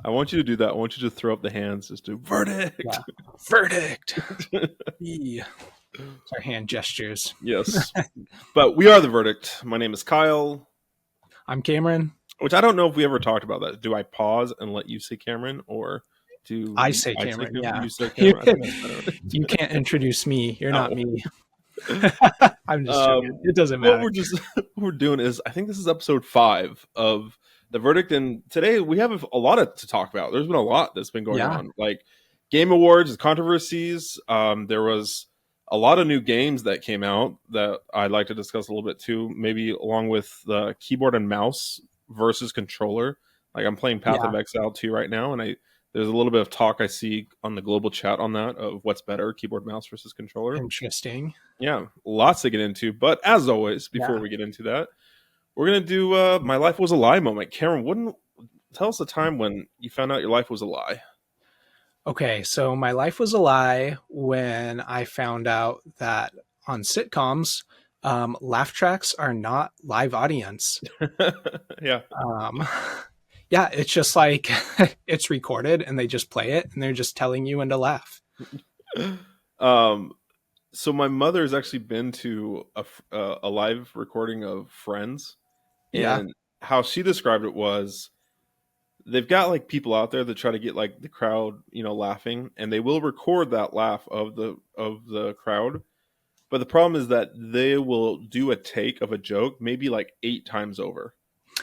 I want you to do that. I want you to throw up the hands. Just do verdict. Yeah. Verdict. Yeah. Our hand gestures. Yes. But we are the verdict. My name is Kyle, I'm Cameron. which I don't know if we ever talked about that. Do I pause and let you say Cameron, or do I say I say Cameron. Cameron? Yeah. You say Cameron? I think that's You can't introduce me. You're not better. me. Oh. I'm just joking. It doesn't What matter. we're just what we're doing is, I think this is episode 5 of the verdict, and today we have a lot to talk about. There's been a lot that's been going Yeah. on, like Game Awards, controversies. There was a lot of new games that came out that I'd like to discuss a little bit too, maybe along with the keyboard and mouse versus controller. Like, I'm playing Path Yeah. of Exile 2 right now, and there's a little bit of talk I see on the global chat on that of what's better, keyboard mouse versus controller. Interesting. Yeah, lots to get into. But as always, before Yeah. we get into that, we're gonna do my life was a lie moment. Karen, wouldn't tell us a time when you found out your life was a lie? Okay, so my life was a lie when I found out that on sitcoms, laugh tracks are not live audience. Yeah. Um, yeah, it's just like it's recorded and they just play it and they're just telling you when to laugh. um. So my mother has actually been to a live recording of Friends, Yeah. and how she described it was, they've got like people out there that try to get like the crowd, laughing, and they will record that laugh of the crowd. But the problem is that they will do a take of a joke maybe like 8 times over.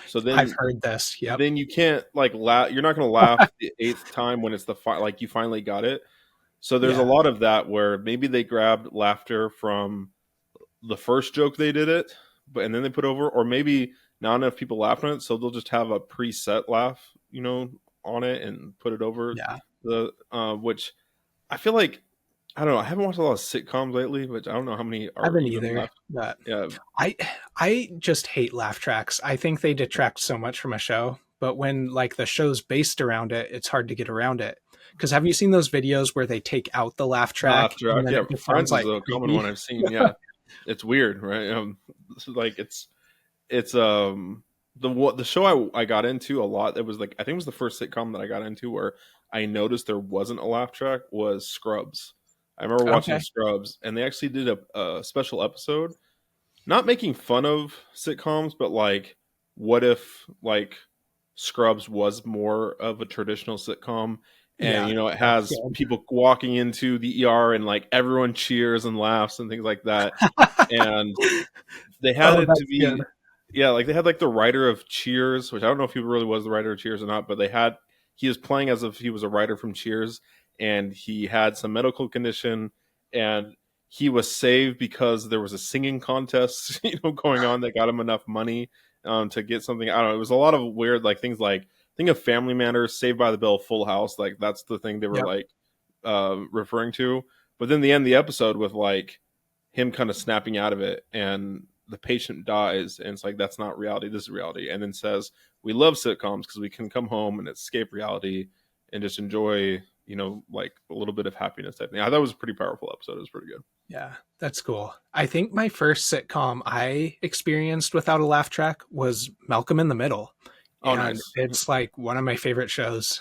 So I've then heard this. Yep. then you can't like laugh. You're not going to laugh the 8th time when it's like you finally got it. So there's a Yeah. lot of that where maybe they grabbed laughter from the first joke they did it, and then they put over, or maybe not enough people laughed on it, so they'll just have a preset laugh, on it and put it over Yeah. the which I feel like, I don't know. I haven't watched a lot of sitcoms lately, but I don't know how many I are haven't even either. left. But Yeah, I just hate laugh tracks. I think they detract so much from a show. But when like the show's based around it, it's hard to get around it. Because have you seen those videos where they take out the laugh track after and then yeah, it just sounds Friends is like a common creepy? one I've seen. Yeah, it's weird, right? Like it's the show I got into a lot. It was like, I think it was the first sitcom that I got into where I noticed there wasn't a laugh track, was Scrubs. I remember watching Okay. Scrubs, and they actually did a special episode, not making fun of sitcoms, but like, what if like Scrubs was more of a traditional sitcom, and Yeah. it That's has good. people walking into the ER and like everyone cheers and laughs and things like that, and they had Oh, it to that's good. be, yeah, like they had like the writer of Cheers, which I don't know if he really was the writer of Cheers or not, but he was playing as if he was a writer from Cheers, and he had some medical condition, and he was saved because there was a singing contest going on that got him enough money to get something. I don't know, it was a lot of weird like things, like think of Family Matters, Saved by the Bell, Full House, like that's the thing they were Yep. like referring to. But then the end of the episode with like him kind of snapping out of it, and the patient dies, and it's like, that's not reality, this is reality, and then says, we love sitcoms because we can come home and escape reality and just enjoy, like a little bit of happiness type thing. I thought it was a pretty powerful episode. It was pretty good. Yeah, that's cool. I think my first sitcom I experienced without a laugh track was Malcolm in the Middle. Oh, And nice. it's like one of my favorite shows,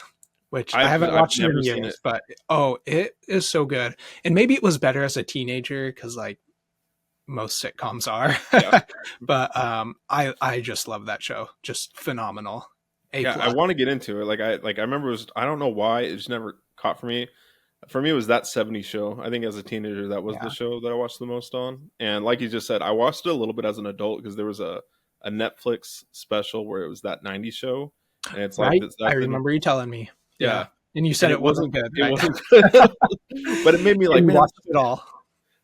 which I haven't I've watched it never in seen it. years, but oh, it is so good. And maybe it was better as a teenager because like most sitcoms are. Yeah. But I just love that show. Just phenomenal. A Yeah, I plus. want to get into it. I remember, I don't know why it just never caught for me. For me, it was That 70s Show. I think as a teenager, that was the Yeah. show that I watched the most on. And like you just said, I watched it a little bit as an adult because there was a Netflix special where it was That 90s Show. And it's like Right? this, I that's the, remember you telling me. Yeah. yeah. And you And said it wasn't good, it right? wasn't good. But it made me like, And you man, watched it all.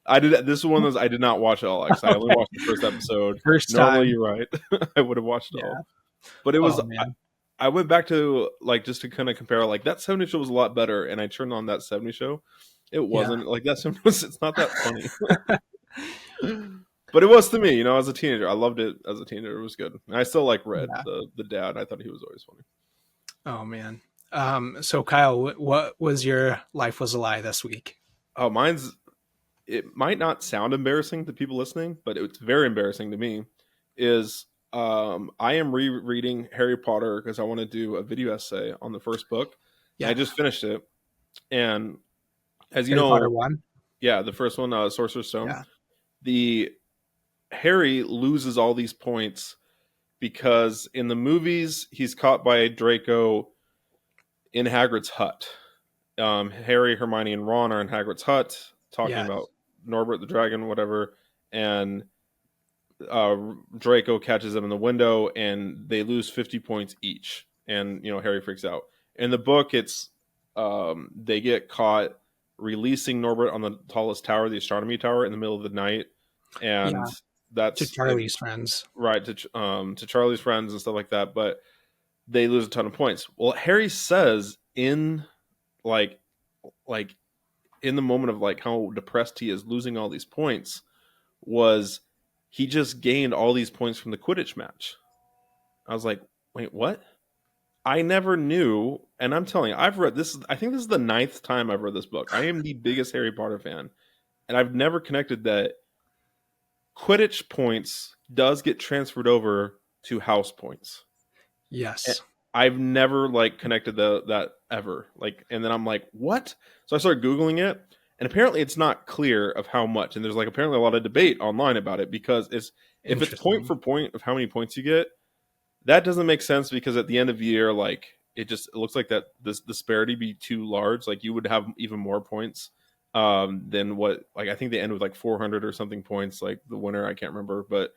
I did. This is one of those I did not watch it all. Like, I only Okay. watched the first episode. First Normally, time. you're right. I would have watched it all. Yeah. But it was, Oh man. I went back to like, just to kind of compare, like That 70s Show was a lot better, and I turned on That 70s Show. It Yeah. wasn't like That 70s was, it's not that funny. But it was to me, as a teenager. I loved it as a teenager. It was good. And I still like Red, Yeah. the dad. I thought he was always funny. Oh man. So Kyle, what was your life was a lie this week? Oh, it might not sound embarrassing to people listening, but it's very embarrassing to me. Is I am rereading Harry Potter because I want to do a video essay on the first book. And I Yeah. just finished it, and as you Harry Potter know, 1. yeah, the first one, Sorcerer's Stone. Yeah. The Harry loses all these points because in the movies he's caught by Draco in Hagrid's hut. Harry, Hermione, and Ron are in Hagrid's hut talking Yeah. about Norbert the dragon, whatever, and Draco catches them in the window, and they lose 50 points each, and Harry freaks out. In the book, it's they get caught releasing Norbert on the tallest tower, the astronomy tower, in the middle of the night, and Yeah. To that's it, Charlie's friends. right to Charlie's friends and stuff like that. But they lose a ton of points. Well, Harry says in like like in the moment of like how depressed he is losing all these points was he just gained all these points from the Quidditch match. I was like, wait, what? I never knew, and I'm telling you, I've read this. I think this is the ninth time I've read this book. I am the biggest Harry Potter fan, and I've never connected that Quidditch points does get transferred over to house points. Yes. I've never like connected that ever. Like, and then I'm like, what? So I started Googling it, and apparently it's not clear of how much. And there's like apparently a lot of debate online about it because if it's point Interesting. for point of how many points you get, that doesn't make sense because at the end of the year, like it looks like that this disparity be too large. Like you would have even more points than what like I think they end with like 400 or something points. Like the winner, I can't remember, but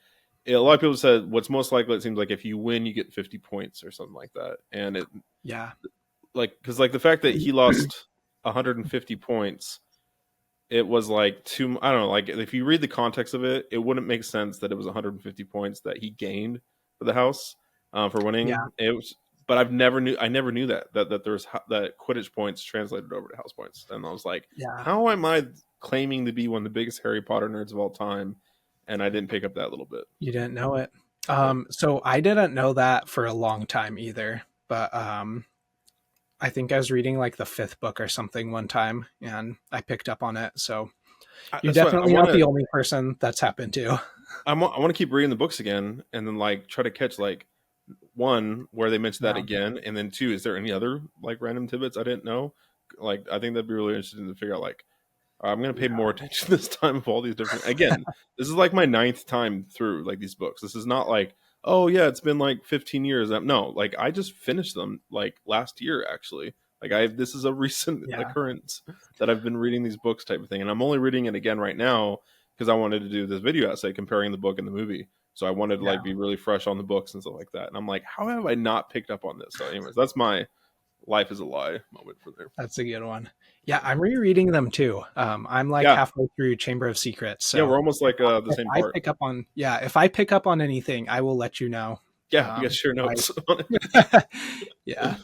a lot of people said what's most likely. It seems like if you win, you get 50 points or something like that, and it Yeah. like because like the fact that he lost 150 points, it was like too. I don't know. Like if you read the context of it, it wouldn't make sense that it was 150 points that he gained for the house for Yeah. winning. It was, but I never knew that there's that Quidditch points translated over to house points, and I was like, Yeah. how am I claiming to be one of the biggest Harry Potter nerds of all time, and I didn't pick up that little bit. You didn't know it. Nope. So I didn't know that for a long time either, but I think I was reading like the fifth book or something one time and I picked up on it. So you're That's what I definitely want not the to. only person that's happened to. I want to keep reading the books again, and then like try to catch like one where they mentioned that Yeah. again, and then two, is there any other like random tidbits I didn't know? Like I think that'd be really interesting to figure out. Like I'm gonna pay more attention this time of all these different. Again, this is like my ninth time through like these books. This is not like oh yeah, it's been like 15 years. No, like I just finished them like last year actually. Like this is a recent Yeah. occurrence that I've been reading these books type of thing, and I'm only reading it again right now because I wanted to do this video essay comparing the book and the movie. So I wanted to Yeah. like be really fresh on the books and stuff like that. And I'm like, how have I not picked up on this? So, anyways, that's my life is a lie moment for there. That's a good one. Yeah, I'm rereading them too. I'm like Yeah, halfway through Chamber of Secrets. yeah, So we're almost like the if same I part. pick up on if I pick up on anything, I will let you know. Yeah, you guys share I, notes on it. yeah.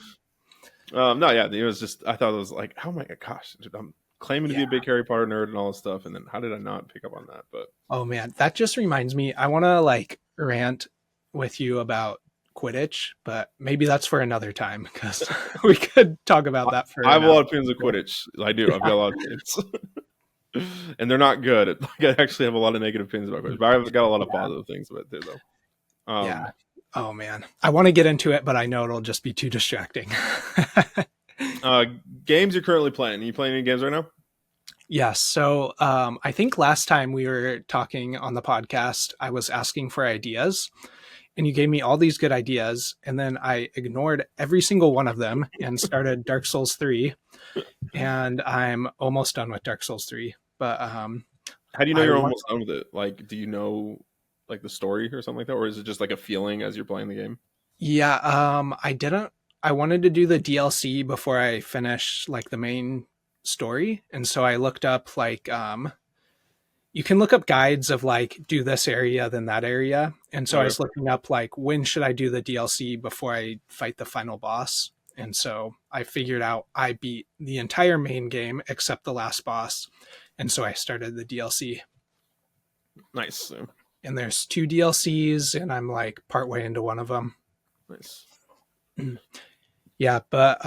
No, yeah, it was just I thought it was like, oh my gosh, dude, I'm claiming to be Yeah. a big Harry Potter nerd and all this stuff, and then how did I not pick up on that? But Oh man, that just reminds me. I want to like rant with you about Quidditch, but maybe that's for another time because we could talk about that for I an have a hour. lot of opinions of Quidditch. I do. I've got a lot of opinions. And they're not good. Like, I actually have a lot of negative opinions about Quidditch, but I've got a lot of positive things about it too, though. Yeah. Oh man, I want to get into it, but I know it'll just be too distracting. Uh, games you're currently playing? Are you playing any games right now? Yes. So I think last time we were talking on the podcast, I was asking for ideas, and you gave me all these good ideas, and then I ignored every single one of them and started Dark Souls 3, and I'm almost done with Dark Souls 3. But How do you know I you're want almost done with it? Like, do you know like the story or something like that, or is it just like a feeling as you're playing the game? yeah, I didn't I wanted to do the DLC before I finish like the main story, and so I looked up like you can look up guides of like do this area then that area, and so I Okay, was looking up like when should I do the DLC before I fight the final boss, and so I figured out I beat the entire main game except the last boss, and so I started the DLC. nice, And there's two DLCs and I'm like partway into one of them. nice. Yeah, but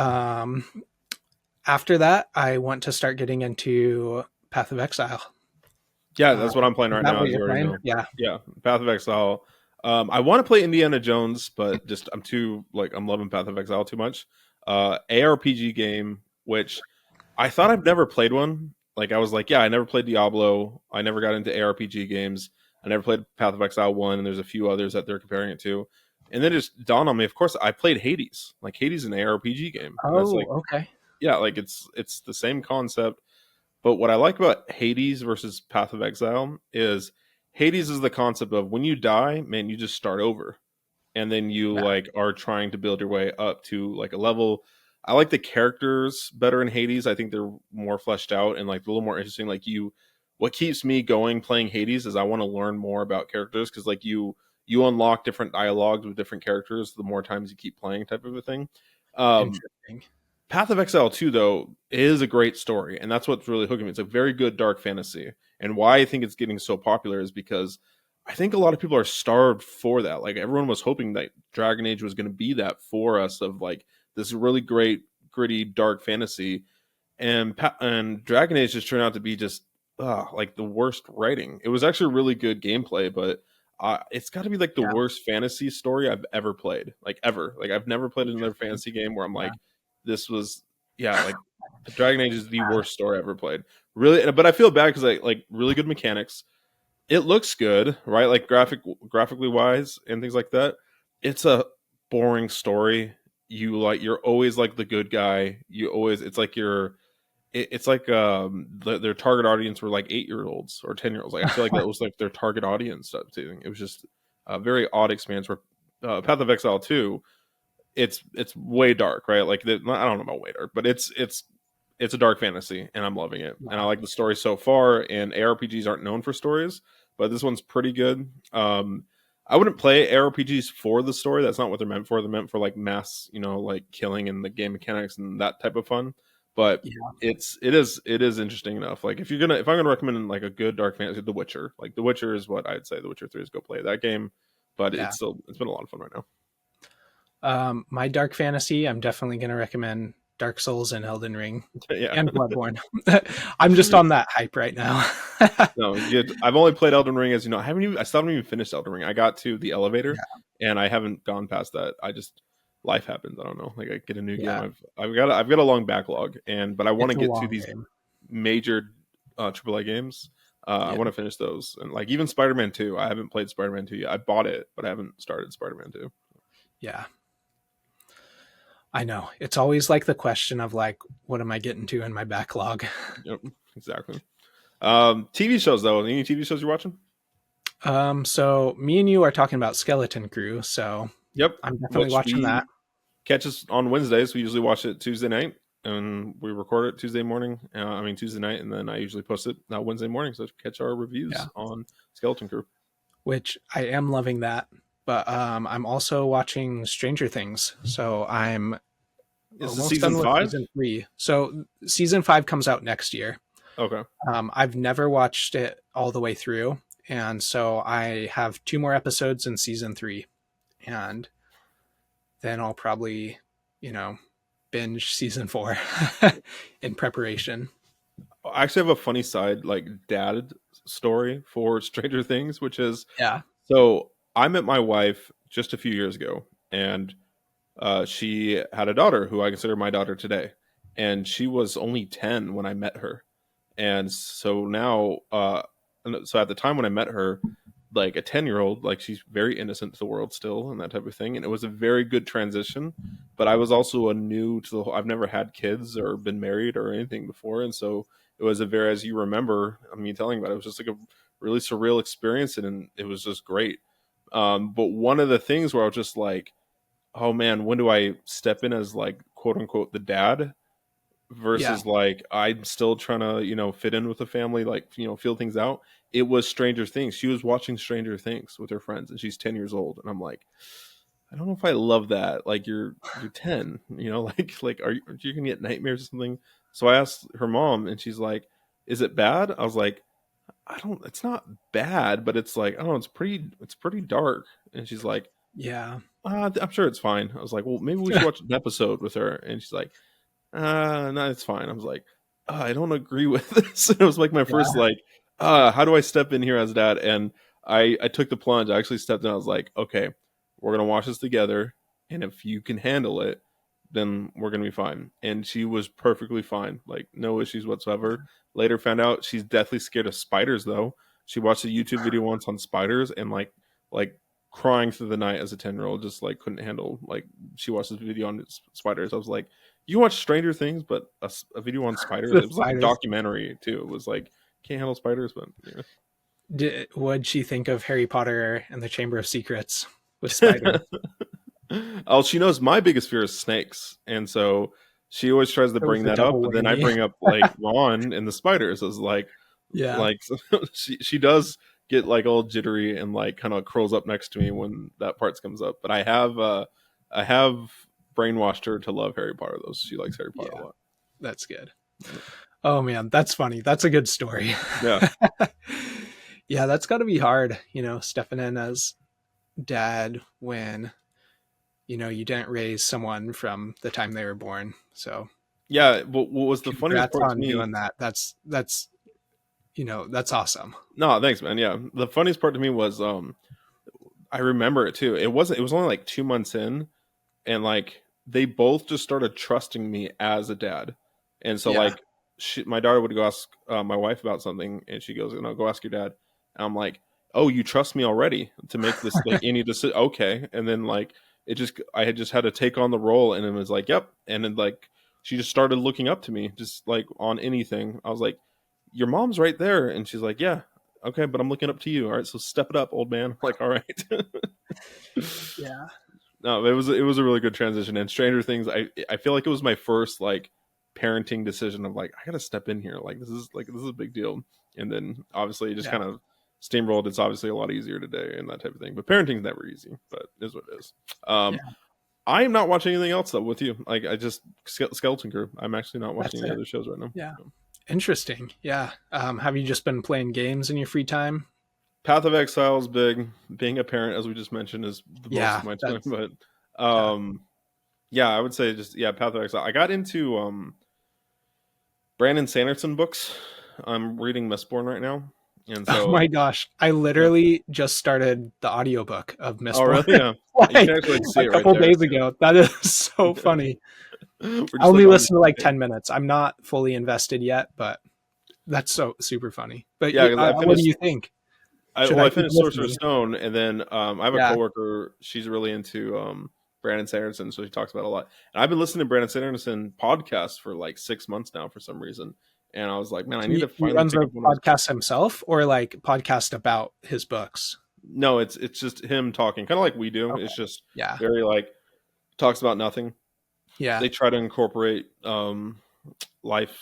after that I want to start getting into Path of Exile. Yeah, that's what I'm playing Is right that now, what as you you're already playing? know. Yeah. Yeah, Path of Exile. I want to play Indiana Jones, but just I'm too like I'm loving Path of Exile too much. ARPG game, which I thought I've never played one. Like I was like, yeah, I never played Diablo. I never got into ARPG games. I never played Path of Exile 1, and there's a few others that they're comparing it to. And then it just dawned on me, of course, I played Hades. Like Hades is an ARPG game. And that's Oh, like, okay. yeah, like it's the same concept. But what I like about Hades versus Path of Exile is Hades is the concept of when you die, man, you just start over and then you Yeah, like are trying to build your way up to like a level. I like the characters better in Hades. I think they're more fleshed out and like a little more interesting. Like you, what keeps me going playing Hades is I want to learn more about characters because like you unlock different dialogues with different characters the more times you keep playing, type of a thing. Um, interesting. Path of Exile 2, though, is a great story, and that's what's really hooking me. It's a very good dark fantasy. And why I think it's getting so popular is because I think a lot of people are starved for that. Like, everyone was hoping that Dragon Age was going to be that for us of like this really great, gritty, dark fantasy and Dragon Age just turned out to be just like the worst writing. It was actually really good gameplay, but it's got to be like the Yeah, worst fantasy story I've ever played, like ever. Like I've never played another interesting. fantasy game where I'm Yeah, like, this was yeah, like Dragon Age is the worst story I ever played. Really, but I feel bad because I like really good mechanics. It looks good, right? Like graphically wise and things like that. It's a boring story. You're always like the good guy. You always it's like it's like their target audience were like 8 year olds or 10 year olds. Like I feel like that was like their target audience stuff too. It was just a very odd experience. Where Path of Exile 2, it's way dark, right? Like I don't know about way dark, but it's a dark fantasy, and I'm loving it. And I yeah, like the story so far. And ARPGs aren't known for stories, but this one's pretty good. I wouldn't play ARPGs for the story. That's not what they're meant for. They're meant for like mass, like killing and the game mechanics and that type of fun. But yeah, it is interesting enough. Like if I'm gonna recommend like a good dark fantasy, The Witcher. Like The Witcher is what I'd say. The Witcher 3 is go play that game. But yeah. it's been a lot of fun right now. My dark fantasy, I'm definitely going to recommend Dark Souls and Elden Ring Yeah. and Bloodborne. I'm just on that hype right now. No, I've only played Elden Ring, as you know. I still haven't even finished Elden Ring. I got to the elevator, Yeah, and I haven't gone past that. Life happens. I don't know. Like I get a new game. yeah. I've got a long backlog, but I want to It's a get to long these game. major AAA games. I Yeah, want to finish those, and like even Spider-Man 2. I haven't played Spider-Man 2 yet. I bought it, but I haven't started Spider-Man 2. yeah. I know. It's always like the question of like, what am I getting to in my backlog? Yep, exactly. TV shows though. Any TV shows you're watching? So me and you are talking about Skeleton Crew, so Yep. I'm definitely Which watching that. we catch us on Wednesdays. We usually watch it Tuesday night, and we record it Tuesday morning. Tuesday night, and then I usually post it Wednesday morning. So catch our Yeah, reviews on Skeleton Crew. which I am loving that. But I'm also watching Stranger Things, so I'm Is this almost season done with 5? season 3. So season 5 comes out next year. Okay. I've never watched it all the way through, and so I have 2 more episodes in season 3, and then I'll probably, you know, binge season 4 in preparation. I actually have a funny side, like dad story for Stranger Things, which is Yeah, so I met my wife just a few years ago, and she had a daughter who I consider my daughter today, and she was only 10 when I met her. And so now so at the time when I met her, like a 10-year-old, like she's very innocent to the world still and that type of thing, and it was a very good transition. But I was also a new to the whole, I've never had kids or been married or anything before, and so it was a very, as you remember, I mean, telling about it, it was just like a really surreal experience, and it was just great. But one of the things where I was just like, oh man, when do I step in as like quote unquote the dad yeah, versus like I'm still trying to, fit in with the family, like, feel things out. It was Stranger Things. She was watching Stranger Things with her friends, and she's 10 years old, and I'm like, I don't know if I love that. Like you're 10, like are you gonna get nightmares or something? So I asked her mom, and she's like, is it bad? I was like, I don't, it's not bad, but it's like, I don't know, it's pretty dark. And she's like, yeah, I'm sure it's fine. I was like, well, maybe we should watch an episode with her. And she's like, no, it's fine. I was like, I don't agree with this. It was like my first yeah, like, how do I step in here as dad? And I took the plunge. I actually stepped in. I was like, okay, we're gonna watch this together, and if you can handle it, then we're gonna be fine. And she was perfectly fine, like no issues whatsoever. Later found out she's deathly scared of spiders though. She watched a YouTube video once on spiders and like crying through the night as a 10-year-old, just like couldn't handle like she watched this video on spiders. I was like, you watch Stranger Things, but a video on spiders. The It was like a spiders. documentary too. It was like can't handle spiders, but yeah. What'd she think of Harry Potter and the Chamber of Secrets with spiders? Oh, she knows my biggest fear is snakes, and so she always tries to It was bring the that up. double But then I whammy. bring up like Ron and the spiders. I was Yeah. like she does get like all jittery and like kind of curls up next to me when that part comes up. But I have brainwashed her to love Harry Potter though. So she likes Harry Potter a Yeah. lot. That's good. Oh man, that's funny. That's a good story. Yeah, Yeah, that's got to be hard, stepping in as dad when, you didn't raise someone from the time they were born. So yeah. What was the funniest congrats part to on me? doing that. That's awesome. No, thanks, man. Yeah, the funniest part to me was I remember it too. It was only like 2 months in, and like they both just started trusting me as a dad. And so Yeah. like my daughter would go ask my wife about something, and she goes, "No, go ask your dad." And I'm like, "Oh, you trust me already to make this like any decision?" Okay, and then like I had just had to take on the role, and it was like, "Yep," and then like she just started looking up to me, just like on anything. I was like, "Your mom's right there," and she's like, "Yeah." Okay, but I'm looking up to you. All right, so step it up, old man. I'm like, all right. Yeah. No, it was a really good transition. And Stranger Things, I feel like it was my first like parenting decision of like I gotta step in here. Like this is a big deal. And then obviously it just Yeah. kind of steamrolled. It's obviously a lot easier today and that type of thing. But parenting's never easy, but it is what it is. Yeah. I am not watching anything else though with you. Like I just Skeleton Crew. I'm actually not watching That's any it. other shows right now. Yeah. Interesting. Yeah. Have you just been playing games in your free time? Path of Exile is big. Being a parent, as we just mentioned, is the most Yeah. of my time. That's, But yeah. yeah, I would say just yeah, Path of Exile. I got into Brandon Sanderson books. I'm reading Mistborn right now, and Oh so my gosh. I yeah. literally just started the audiobook of Oh Mistborn really? Yeah, you can like actually like, see a it right couple there. days ago. That is so funny. We're I just like only on the listened to same like page. 10 minutes. I'm not fully invested yet, but that's so super funny. But Yeah, because I what do finished. you think? Should I I keep finished Sorcerer's listening? Stone, and then I have a Yeah. coworker. She's really into Brandon Sanderson, so she talks about it a lot. And I've been listening to Brandon Sanderson podcasts for like 6 months now for some reason. And I was like, man, I need to He finally runs pick a up one of his books. podcast himself or like podcast about his books? No, it's just him talking, kind of like we do. Okay. It's just Yeah. very like talks about nothing. Yeah. They try to incorporate life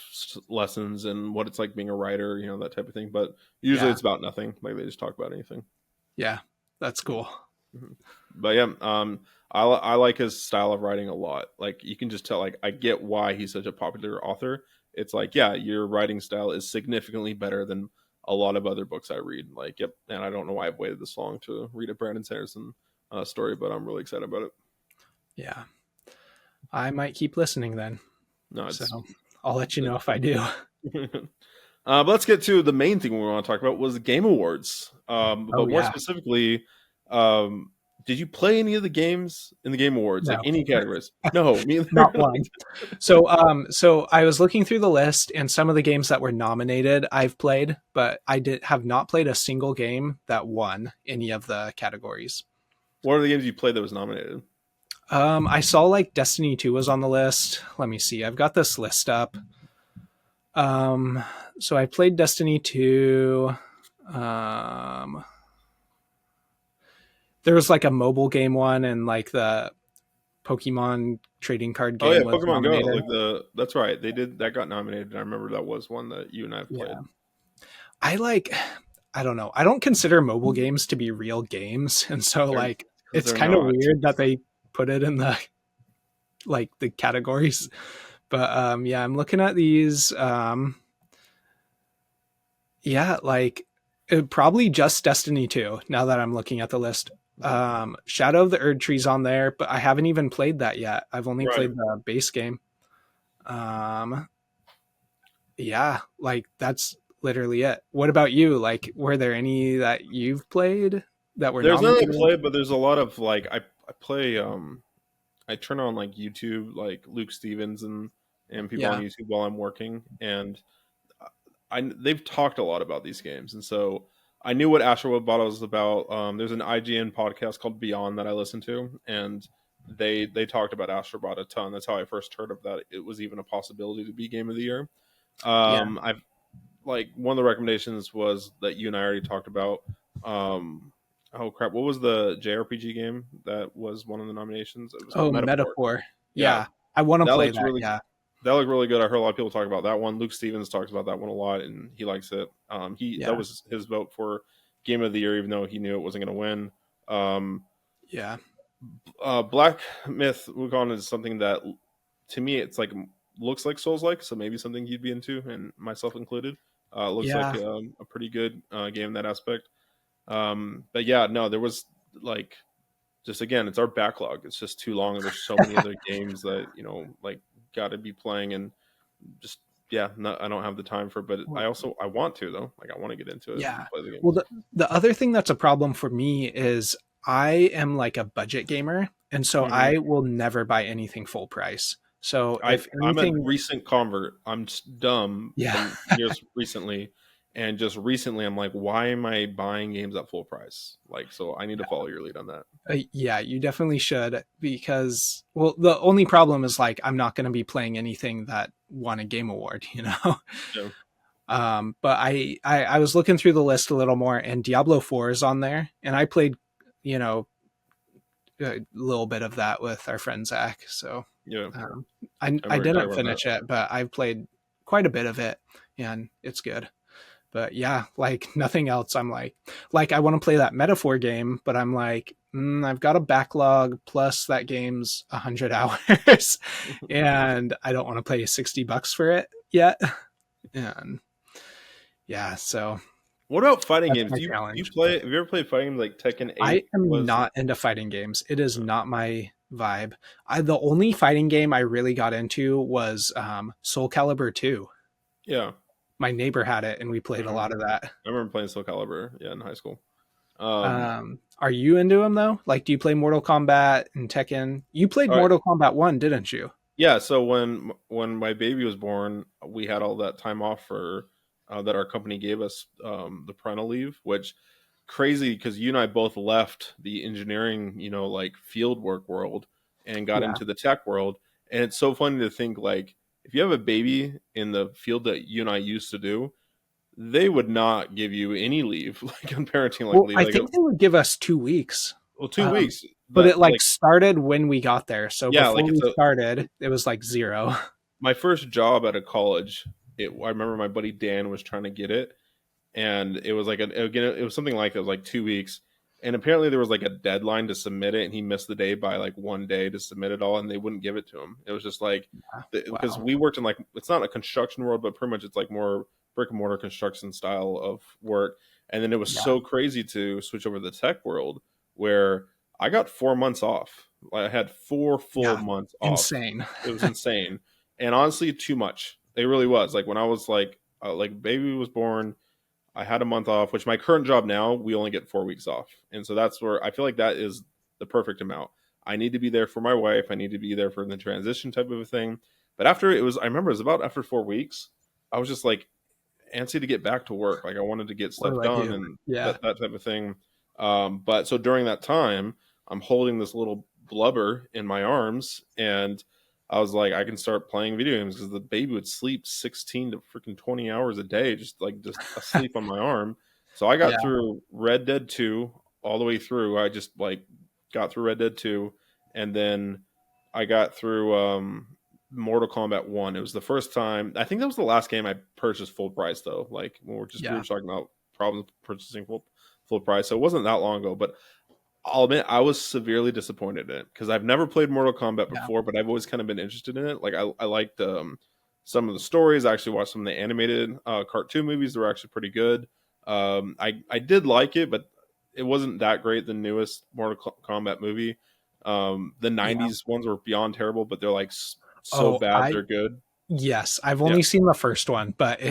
lessons and what it's like being a writer, that type of thing. But usually Yeah. it's about nothing. Like they just talk about anything. Yeah. That's cool. Mhm. But yeah, I like his style of writing a lot. Like you can just tell, like I get why he's such a popular author. It's like, yeah, your writing style is significantly better than a lot of other books I read. Like, yep, and I don't know why I've waited this long to read a Brandon Sanderson story, but I'm really excited about it. Yeah. I might keep listening then. No, So it's. I'll let you know if I do. But let's get to the main thing we want to talk about was the Game Awards. Oh But more yeah. specifically, um, did you play any of the games in the Game Awards, like No, any categories? No, me either. not one. So I was looking through the list and some of the games that were nominated I've played, but I did have not played a single game that won any of the categories. What are the games you played that was nominated? I saw like Destiny 2 was on the list. Let me see. I've got this list up. So I played Destiny 2. Um, there was like a mobile game one and like the Pokemon trading card Oh yeah, game was Pokemon Go. nominated. That's right. They did that got nominated. I remember that was one that you and I have Yeah. played. I like I don't know. I don't consider mobile games to be real games. And so They're like because it's they're kind of not. weird that they put it in the categories. But yeah, I'm looking at these yeah, like probably just Destiny 2 now that I'm looking at the list. Shadow of the Erd Tree's on there, but I haven't even played that yet. I've only Right. played the base game. Yeah, like that's literally it. What about you? Like, were there any that you've played that were There's none I nominated? play, but there's a lot of like I play I turn on like YouTube, like Luke Stevens and people on Yeah, YouTube while I'm working, and they've talked a lot about these games, and so I knew what Astro Bot was about. There's an IGN podcast called Beyond that I listen to, and they talked about Astrobot a ton. That's how I first heard of that. It was even a possibility to be Game of the Year. yeah. I've like one of the recommendations was that you and I already talked about. Um, oh crap, what was the JRPG game that was one of the nominations? It was Oh, Metaphor. Metaphor. Yeah, Yeah, I want to that play looks that. really Yeah, that looked really good. I heard a lot of people talk about that one. Luke Stevens talks about that one a lot, and he likes it. He that yeah, was his vote for Game of the Year, even though he knew it wasn't going to win. Um, yeah, Black Myth Wukong is something that, to me, it's like looks like Souls like, so maybe something you'd be into, and myself included. Looks like yeah. a pretty good game in that aspect. But yeah, no, there was like just again, it's our backlog. It's just too long, and there's so many other games that like got to be playing, and just yeah, I don't have the time for. But I want to though. Like I want to get into it and Yeah. play the Well, games. the other thing that's a problem for me is I am like a budget gamer, and so Hmm. I will never buy anything full price. So if I'm a anything, recent convert. I'm just dumb yeah, from years recently, and just recently I'm like, why am I buying games at full price? Like, so I need to follow your lead on that. yeah, you definitely should because well, the only problem is like I'm not going to be playing anything that won a game award, you know. Yeah. But I was looking through the list a little more, and Diablo 4 is on there, and I played, you know, a little bit of that with our friend Zach. So Yeah. um, I I remember you talking didn't about that. finish it, but I've played quite a bit of it, and it's good. But yeah, like nothing else. I'm like I want to play that Metaphor game, but I'm like, I've got a backlog plus that game's 100 hours, and I don't want to pay $60 for it yet. And yeah, so What about fighting that's games? my Do you challenge. play? Have you ever played fighting games like Tekken I 8? am Was not into fighting games. It is not my vibe. The only fighting game I really got into was Soul Calibur 2. yeah. My neighbor had it, and we played a Hmm. lot of that. I remember playing Soul Calibur. Yeah, in high school. Um, Are you into them though? Like, do you play Mortal Kombat and Tekken? You played all right. Mortal Kombat 1, didn't you? Yeah. So when my baby was born, we had all that time off for that our company gave us the parental leave, which crazy because you and I both left the engineering, like field work world and got Yeah. into the tech world. And it's so funny to think like if you have a baby in the field that you and I used to do, they would not give you any leave, like on parenting like Well, leave. I Like, think they would give us 2 weeks. well, 2 weeks, But but it like like, started when we got there. So yeah, before like we started, it was like zero. my first job out of college. I remember my buddy Dan was trying to get it, and it was like again, it was something like it was like 2 weeks, and apparently there was like a deadline to submit it, and he missed the day by like one day to submit it all, and they wouldn't give it to him. It was just like because Wow. we worked in like it's not a construction world, but pretty much it's like more brick and mortar construction style of work, and then it was Yeah. so crazy to switch over to the tech world where I got 4 months off. I had 4 full Yeah. months off. Insane. It was insane, and honestly, too much. It really was. Like when I was like baby was born, I had a month off, which my current job now, we only get 4 weeks off. And so that's where I feel like that is the perfect amount. I need to be there for my wife. I need to be there for the transition type of a thing. But after it was, I remember it was about after 4 weeks, I was just like antsy to get back to work. Like I wanted to get What stuff do I done do? and Yeah. that type of thing. But so during that time, I'm holding this little blubber in my arms and I was like, I can start playing video games because the baby would sleep 16 to freaking 20 hours a day, just asleep on my arm. So I got Yeah. through Red Dead 2 all the way through. I just like got through Red Dead 2 and then I got through Mortal Kombat 1. It was the first time, I think that was the last game I purchased full price though. Like when we were Yeah. talking about problems purchasing full price. So it wasn't that long ago, but I'll admit I was severely disappointed in it because I've never played Mortal Kombat Yeah. before, but I've always kind of been interested in it. Like I liked some of the stories. I actually watched some of the animated cartoon movies. They were actually pretty good. I did like it, but it wasn't that great. The newest Mortal Kombat movie, the Yeah. '90s ones were beyond terrible, but they're like so Oh, bad I they're good. yes, I've Yeah, only seen the first one, but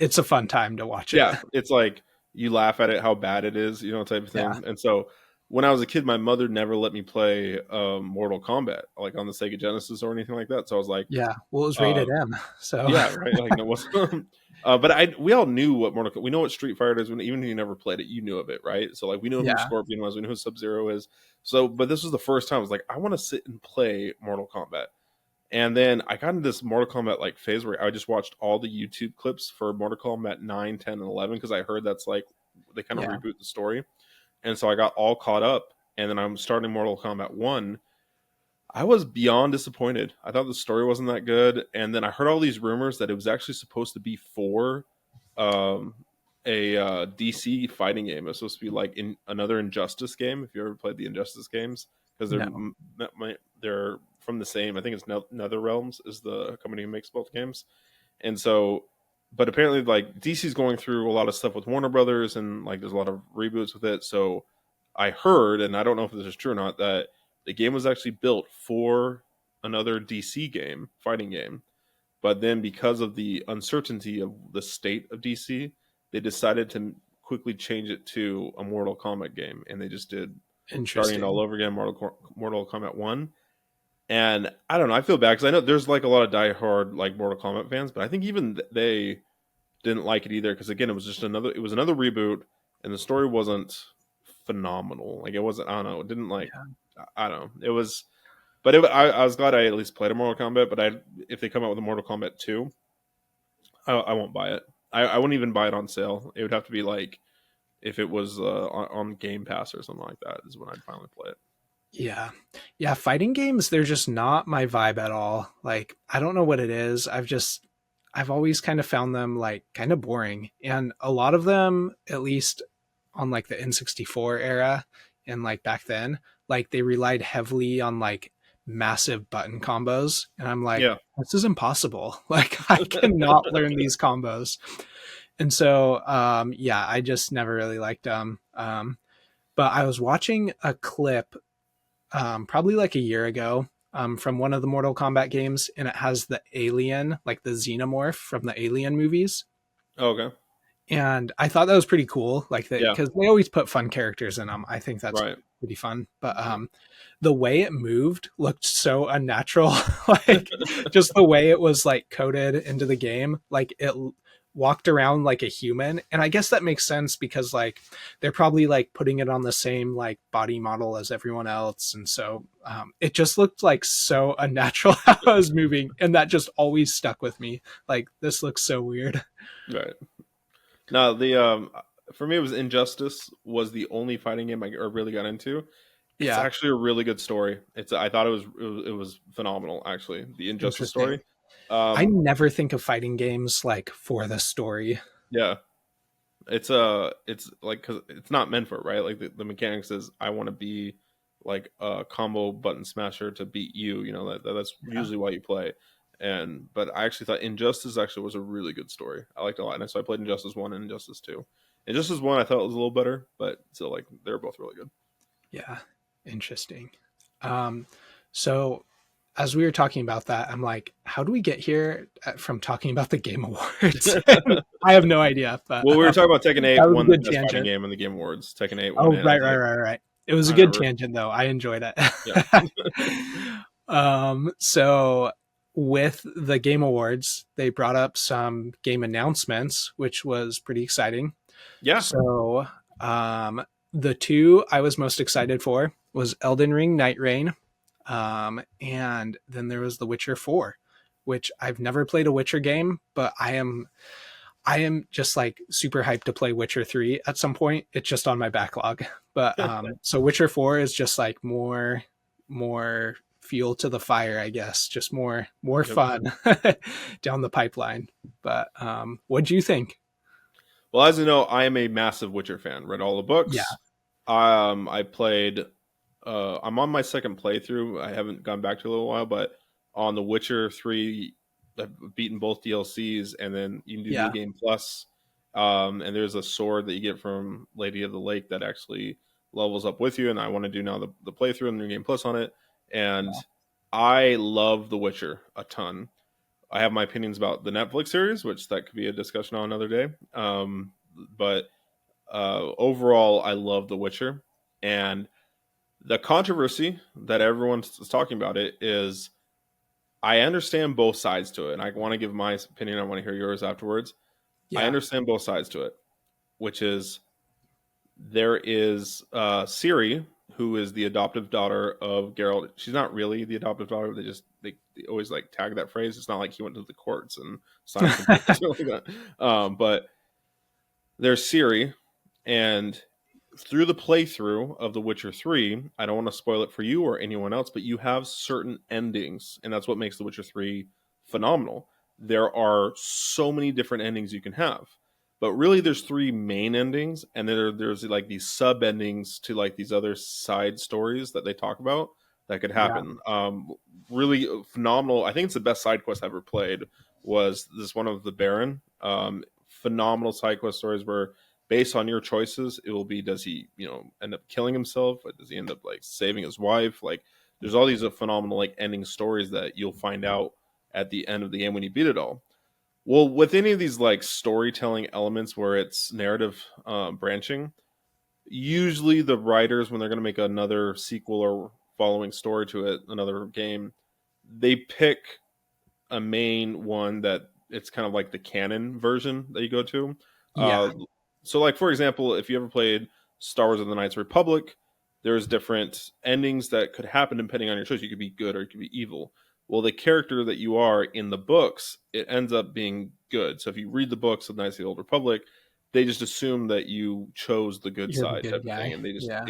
it's a fun time to watch it. Yeah, it's like you laugh at it how bad it is, type of Yeah. thing. And so when I was a kid, my mother never let me play Mortal Kombat like on the Sega Genesis or anything like that. So I was like, Yeah. Well, it was uh, rated M. So yeah, right. Like no, was but we all knew what we know what Street Fighter is. When even if you never played it, you knew of it, right? So like we knew who yeah. Scorpion was, we knew who Sub Zero is. So, but this was the first time I was like, I want to sit and play Mortal Kombat. And then I got into this Mortal Kombat like phase where I just watched all the YouTube clips for Mortal Kombat 9, 10, and 11 because I heard that's like they kind of Yeah. reboot the story. And so I got all caught up. And then I'm starting Mortal Kombat 1. I was beyond disappointed. I thought the story wasn't that good. And then I heard all these rumors that it was actually supposed to be for um, a DC fighting game. It was supposed to be like in another Injustice game. If you ever played the Injustice games, because No. they're from the same. I think it's NetherRealms is the company who makes both games. And so, but apparently, like DC's going through a lot of stuff with Warner Brothers, and like there's a lot of reboots with it. So I heard, and I don't know if this is true or not, that the game was actually built for another DC game, fighting game. But then, because of the uncertainty of the state of DC, they decided to quickly change it to a Mortal Kombat game, and they just did starting it all Interesting. over again, Mortal Kombat 1. And I don't know, I feel bad because I know there's like a lot of diehard like Mortal Kombat fans, but I think even they didn't like it either because again, it was another reboot, and the story wasn't phenomenal. Like it wasn't, I don't know, it didn't like, Yeah. I don't know, it was, but I was glad I at least played a Mortal Kombat. But if they come out with a Mortal Kombat 2, I won't buy it. I wouldn't even buy it on sale. It would have to be like if it was on Game Pass or something like that is when I'd finally play it. Yeah. Yeah. Fighting games, they're just not my vibe at all. Like, I don't know what it is. I've always kind of found them like kind of boring. And a lot of them, at least on like the N64 era and like back then, like they relied heavily on like massive button combos. And I'm like, Yeah, this is impossible. Like, I cannot learn these combos. And so, yeah, I just never really liked them. But I was watching a clip probably like a year ago from one of the Mortal Kombat games, and it has the alien, like the xenomorph from the Alien movies. okay, And I thought that was pretty cool, like that yeah, because they always put fun characters in them. I think that's right, pretty fun. But yeah. the way it moved looked so unnatural, like just the way it was like coded into the game, like it walked around like a human. And I guess that makes sense because like they're probably like putting it on the same like body model as everyone else, and so it just looked like so unnatural how I was moving, and that just always stuck with me. Like this looks so weird. Right. No, the for me it was Injustice was the only fighting game I really got into. It's Yeah, actually a really good story. I thought it was phenomenal actually. The Injustice interesting. story. I Um never think of fighting games like for the story. yeah. It's like cuz it's not meant for it, right? Like the mechanics is I want to be like a combo button smasher to beat you, that's Yeah. usually why you play. And but I actually thought Injustice actually was a really good story. I liked it a lot. And so I played Injustice 1 and Injustice 2. Injustice 1 I thought was a little better, but still like they're both really good. Yeah. Interesting. Um, so as we were talking about that, I'm like, how do we get here from talking about the Game Awards? I have no idea, but Well, we were talking about Tekken that 8 was a won the good best fighting tangent. game in the Game Awards. Tekken 8 won Oh, it. I right, was right, like, right, right. It was I a good remember. tangent though. I enjoyed it. Yeah. So with the Game Awards, they brought up some game announcements, which was pretty exciting. Yeah. So, the two I was most excited for was Elden Ring Night Rain, and then there was The Witcher 4, which I've never played a Witcher game, but I am just like super hyped to play Witcher 3 at some point. It's just on my backlog. But so Witcher 4 is just like more fuel to the fire, I guess. Just more Yep. fun down the pipeline. But what do you think? Well, as you know, I am a massive Witcher fan. Read all the Yeah. books. I played. I'm on my second playthrough. I haven't gone back to a little while, but on The Witcher 3, I've beaten both DLCs, and then you can do New Yeah. Game Plus. And there's a sword that you get from Lady of the Lake that actually levels up with you. And I want to do now the playthrough and New Game Plus on it. And I love The Witcher a ton. I have my opinions about the Netflix series, which that could be a discussion on another day. But overall, I love The Witcher, and the controversy that everyone's talking about it is I understand both sides to it, and I want to give my opinion. I want to hear yours afterwards. I Yeah. understand both sides to it, which is there is Ciri, who is the adoptive daughter of Geralt. She's not really the adoptive daughter. They always like tag that phrase. It's not like he went to the courts and signed some papers like that. But there's Ciri, and through the playthrough of The Witcher 3, I don't want to spoil it for you or anyone else, but you have certain endings, and that's what makes The Witcher 3 phenomenal. There are so many different endings you can have. But really there's three main endings, and then there's like these sub endings to like these other side stories that they talk about that could Yeah. happen. Really phenomenal. I think it's the best side quest I ever played was this one of the Baron. Phenomenal side quest stories where based on your choices, it will be does he, end up killing himself? Does he end up like saving his wife? Like there's all these phenomenal like ending stories that you'll find out at the end of the game when you beat it all. Well, with any of these like storytelling elements where it's narrative branching, usually the writers when they're going to make another sequel or following story to it, another game, they pick a main one that it's kind of like the canon version that you go to. Yeah. So, like for example, if you ever played Star Wars: of the Knights Republic, there's different endings that could happen depending on your choice. You could be good or you could be evil. Well, the character that you are in the books, it ends up being good. So if you read the books of Knights of the Old Republic, they just assume that you chose the good You're the side good type of thing, guy. and they just Yeah.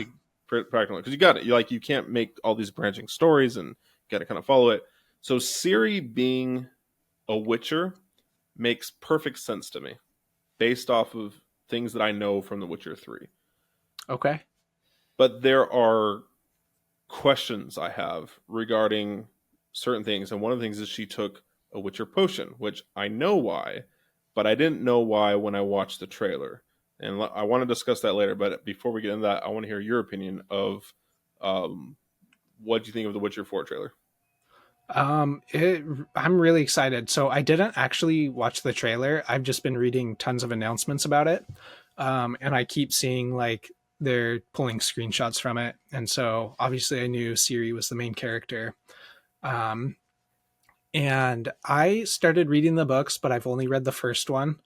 practically because you got it. You can't make all these branching stories and got to kind of follow it. So Siri being a Witcher makes perfect sense to me based off of things that I know from The Witcher 3. Okay. But there are questions I have regarding certain things. And one of the things is she took a Witcher potion, which I know why, but I didn't know why when I watched the trailer. And I want to discuss that later. But before we get into that, I want to hear your opinion of um, what do you think of the Witcher 4 trailer? I'm really excited. So I didn't actually watch the trailer. I've just been reading tons of announcements about it. And I keep seeing like they're pulling screenshots from it. And so obviously I knew Siri was the main character. Um, and I started reading the books, but I've only read the first one.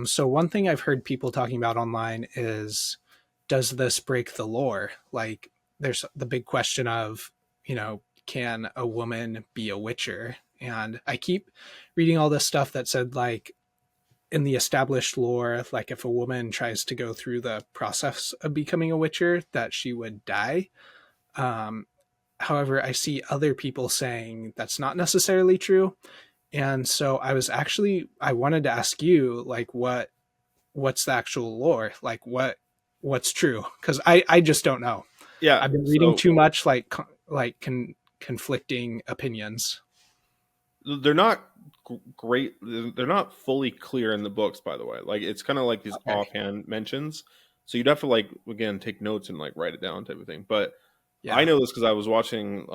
So one thing I've heard people talking about online is, does this break the lore? Like, there's the big question of, can a woman be a witcher? And I keep reading all this stuff that said like in the established lore, like if a woman tries to go through the process of becoming a witcher, that she would die. Um, However, I see other people saying that's not necessarily true. And so I wanted to ask you like what's the actual lore? Like what's true? Cuz I just don't know. Yeah. I've been reading So too much conflicting opinions. they're not great. They're not fully clear in the books, by the way. Like it's kind of like these Okay. offhand mentions. So you'd have to like again take notes and like write it down type of thing. But I Yeah. know this because I was watching.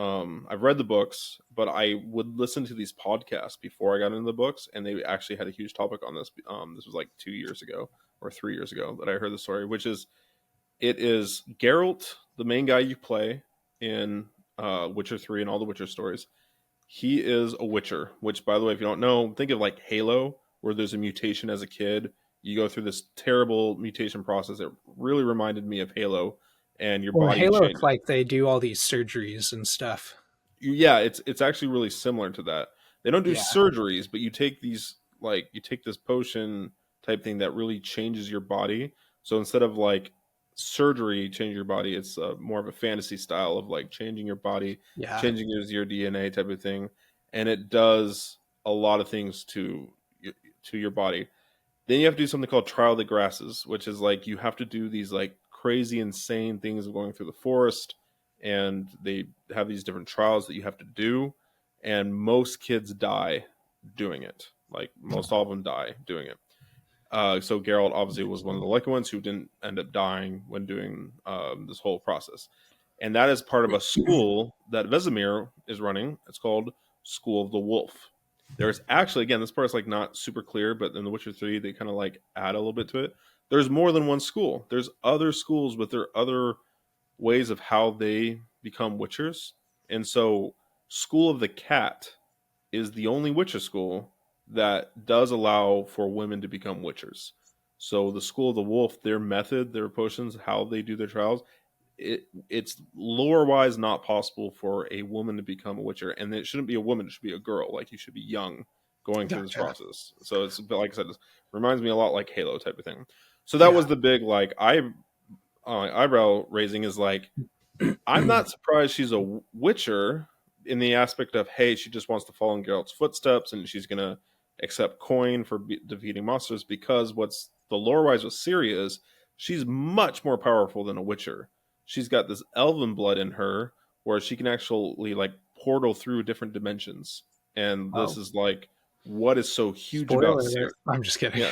I've read the books, but I would listen to these podcasts before I got into the books, and they actually had a huge topic on this. This was like 2 years ago or 3 years ago that I heard the story, which is it is Geralt, the main guy you play in Witcher 3 and all the Witcher stories. He is a Witcher, which, by the way, if you don't know, think of like Halo, where there's a mutation as a kid. You go through this terrible mutation process. It really reminded me of Halo, and your Well, in body Halo it's changes. like they do all these surgeries and stuff. Yeah, it's actually really similar to that. They don't do Yeah. surgeries, but you take these like you take this potion type thing that really changes your body. So instead of like surgery change your body, it's more of a fantasy style of like changing your body, Yeah. changing your DNA type of thing, and it does a lot of things to your body. Then you have to do something called Trial of the Grasses, which is like you have to do these like crazy, insane things of going through the forest, and they have these different trials that you have to do, and most kids die doing it. Like most all of them die doing it. So Geralt obviously was one of the lucky ones who didn't end up dying when doing this whole process, and that is part of a school that Vesemir is running. It's called School of the Wolf, There's actually, again, this part's like not super clear, but in The Witcher 3, they kind of like add a little bit to it. There's more than one school. There's other schools with their other ways of how they become witchers. And so School of the Cat is the only witcher school that does allow for women to become witchers. So the School of the Wolf, their method, their potions, how they do their trials, it's lore wise not possible for a woman to become a witcher, and it shouldn't be a woman; it should be a girl. Like you should be young going through this Gotcha. process. So it's like I said, it reminds me a lot like Halo type of thing. So that Yeah. was the big like eyebrow raising is like I'm not surprised she's a witcher in the aspect of hey, she just wants to follow in Geralt's footsteps and she's gonna accept coin for defeating monsters because what's the lore wise with Ciri is she's much more powerful than a witcher. She's got this elven blood in her where she can actually like portal through different dimensions, and this Oh, is like what is so huge about spoiler Ciri. alert. I'm just kidding. Yeah,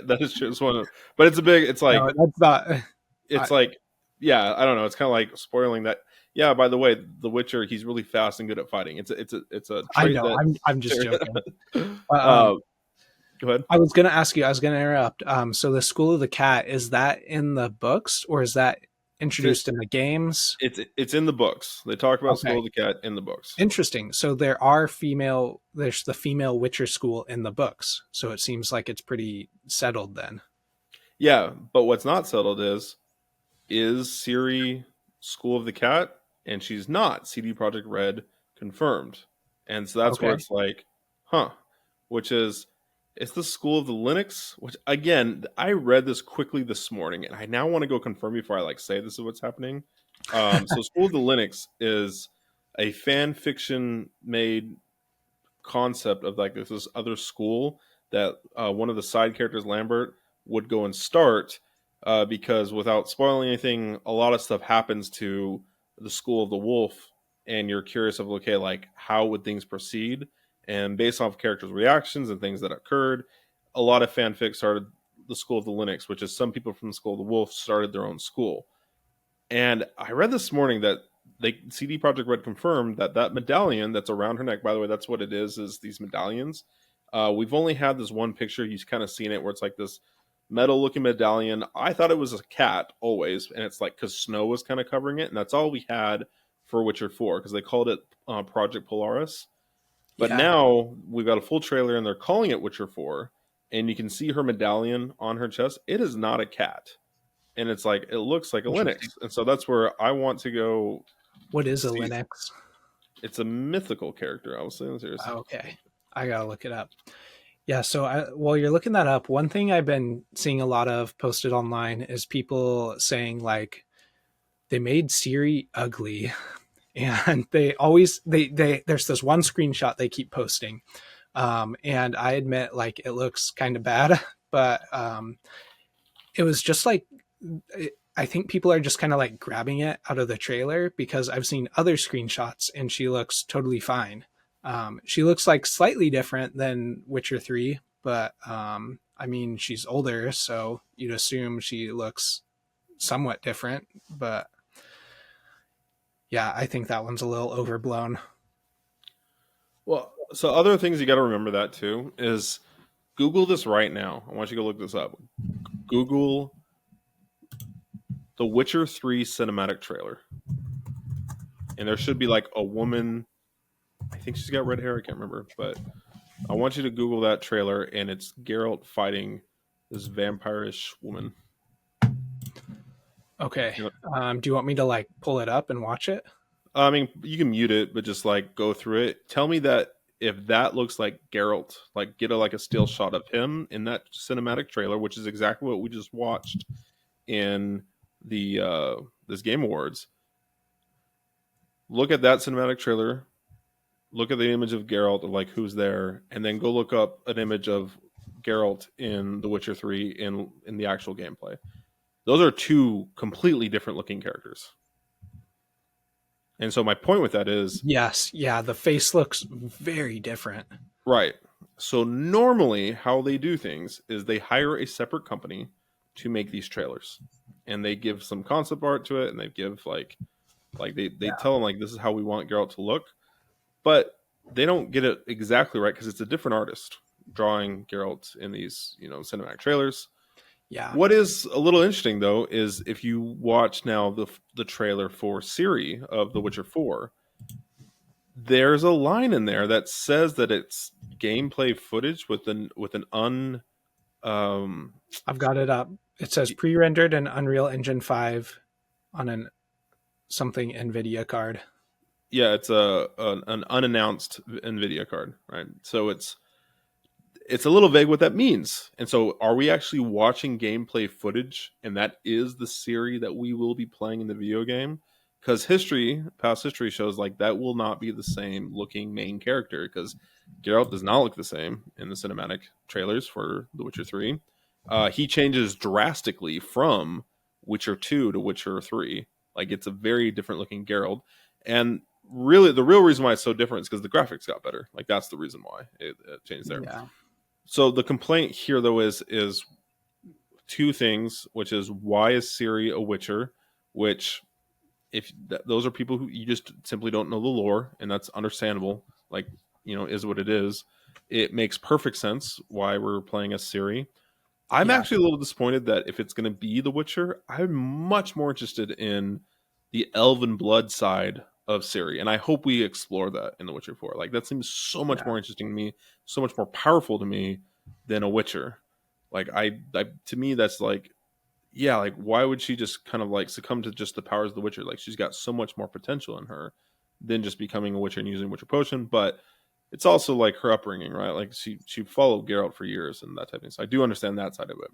that is just one of, but it's a big. It's No, like that's not. it's I, like yeah, I don't know. It's kind of like spoiling that. Yeah, by the way, The Witcher, he's really fast and good at fighting. It's a I trait know. that. I'm just joking. But, uh, Go ahead. I was gonna ask you. I was gonna interrupt. So the School of the Cat, is that in the books or is that It's in, introduced in the games? it's in the books. They talk about School Okay, of the Cat in the books. interesting. So there are female. There's the female Witcher school in the books. So it seems like it's pretty settled then. Yeah, but what's not settled is Ciri School of the Cat, and she's not. CD Project Red confirmed, and so that's where Okay. it's like, huh? Which is, it's the School of the Linux. Which again, I read this quickly this morning, and I now want to go confirm before I like say this is what's happening. So School of the Linux is a fan fiction made concept of like this other school that one of the side characters, Lambert, would go and start because without spoiling anything, a lot of stuff happens to the School of the Wolf, and you're curious of okay, like how would things proceed, and based off characters' reactions and things that occurred, a lot of fanfic started the School of the Linux, which is some people from the School of the Wolf started their own school. And I read this morning that they CD Projekt Red confirmed that that medallion that's around her neck. By the way, that's what it is these medallions. We've only had this one picture. You've kind of seen it where it's like this metal-looking medallion. I thought it was a cat always, and it's like because snow was kind of covering it, and that's all we had for Witcher 4 because they called it Project Polaris. But Yeah. now we've got a full trailer, and they're calling it Witcher 4, and you can see her medallion on her chest. It is not a cat, and it's like it looks like a Interesting. Linux, and so that's where I want to go What is a see. Linux? It's a mythical character. I was saying seriously. Okay. I gotta look it up. Yeah, so while you're looking that up, one thing I've been seeing a lot of posted online is people saying like they made Siri ugly, and they always they there's this one screenshot they keep posting, and I admit like it looks kind of bad, but it was just like I think people are just kind of like grabbing it out of the trailer because I've seen other screenshots and she looks totally fine. She looks like slightly different than Witcher 3, but I mean, she's older, so you'd assume she looks somewhat different. But yeah, I think that one's a little overblown. Well, so other things you got to remember that too is Google this right now. I want you to go look this up. Google the Witcher 3 cinematic trailer, and there should be like a woman. I think she's got red hair. I can't remember, but I want you to Google that trailer, and it's Geralt fighting this vampirish woman. Okay. You know, Do you want me to like pull it up and watch it? I mean, you can mute it, but just like go through it. Tell me that if that looks like Geralt, like get a still shot of him in that cinematic trailer, which is exactly what we just watched in the this Game Awards. Look at that cinematic trailer. Look at the image of Geralt, of like who's there, and then go look up an image of Geralt in The Witcher 3 in the actual gameplay. Those are two completely different looking characters. And so my point with that is Yes. Yeah, the face looks very different. right. So normally how they do things is they hire a separate company to make these trailers. And they give some concept art to it and they give like they Yeah. tell them like this is how we want Geralt to look. But they don't get it exactly right because it's a different artist drawing Geralt in these, cinematic trailers. Yeah, What is a little interesting though is if you watch now the trailer for Ciri of The Witcher 4, there's a line in there that says that it's gameplay footage with an um I've got it up. It says pre-rendered in Unreal Engine 5 on an something NVIDIA card. yeah, it's an unannounced Nvidia card, right? So it's a little vague what that means. And so, are we actually watching gameplay footage, and that is the Ciri that we will be playing in the video game? Because past history shows like that will not be the same looking main character. Because Geralt does not look the same in the cinematic trailers for The Witcher 3. He changes drastically from Witcher 2 to Witcher 3. Like it's a very different looking Geralt, and really the real reason why it's so different is because the graphics got better. Like that's the reason why it changed there. Yeah, So the complaint here though is two things, which is why is Ciri a Witcher? Which if those are people who you just simply don't know the lore, and that's understandable. Like is what it is. It makes perfect sense why we're playing as Ciri. I'm yeah, actually a little disappointed that if it's going to be The Witcher, I'm much more interested in the elven blood side of Ciri, and I hope we explore that in The Witcher 4. Like that seems so much yeah, more interesting to me, so much more powerful to me than a Witcher. Like I to me that's like yeah, like why would she just kind of like succumb to just the powers of the Witcher? Like she's got so much more potential in her than just becoming a Witcher and using Witcher potion, but it's also like her upbringing, right? Like she followed Geralt for years and that type of thing. So I do understand that side of it.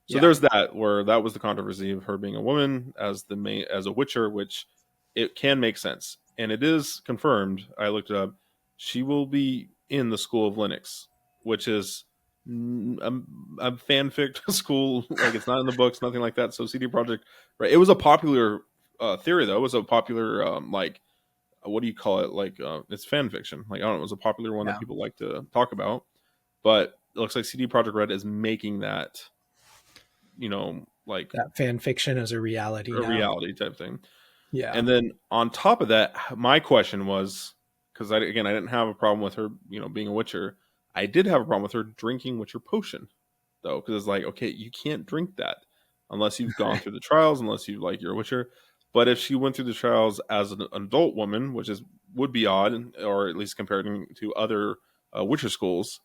So yeah, there's that where that was the controversy of her being a woman as the main as a Witcher, which it can make sense, and it is confirmed. I looked it up. She will be in the School of Linux, which is a fanfic school. Like it's not in the books, nothing like that. So CD Project, right? It was a popular theory, though. It was a popular like what do you call it? Like it's fan fiction. Like I don't know, it was a popular one that yeah. people like to talk about. But it looks like CD Project Red is making that like That fan fiction is a reality a now. reality type thing. Yeah, And then on top of that, my question was because I didn't have a problem with her, being a Witcher. I did have a problem with her drinking Witcher potion though, because it's like, okay, you can't drink that unless you've gone through the trials, unless you like you're a Witcher. But if she went through the trials as an adult woman, which is would be odd, or at least comparing to other Witcher schools,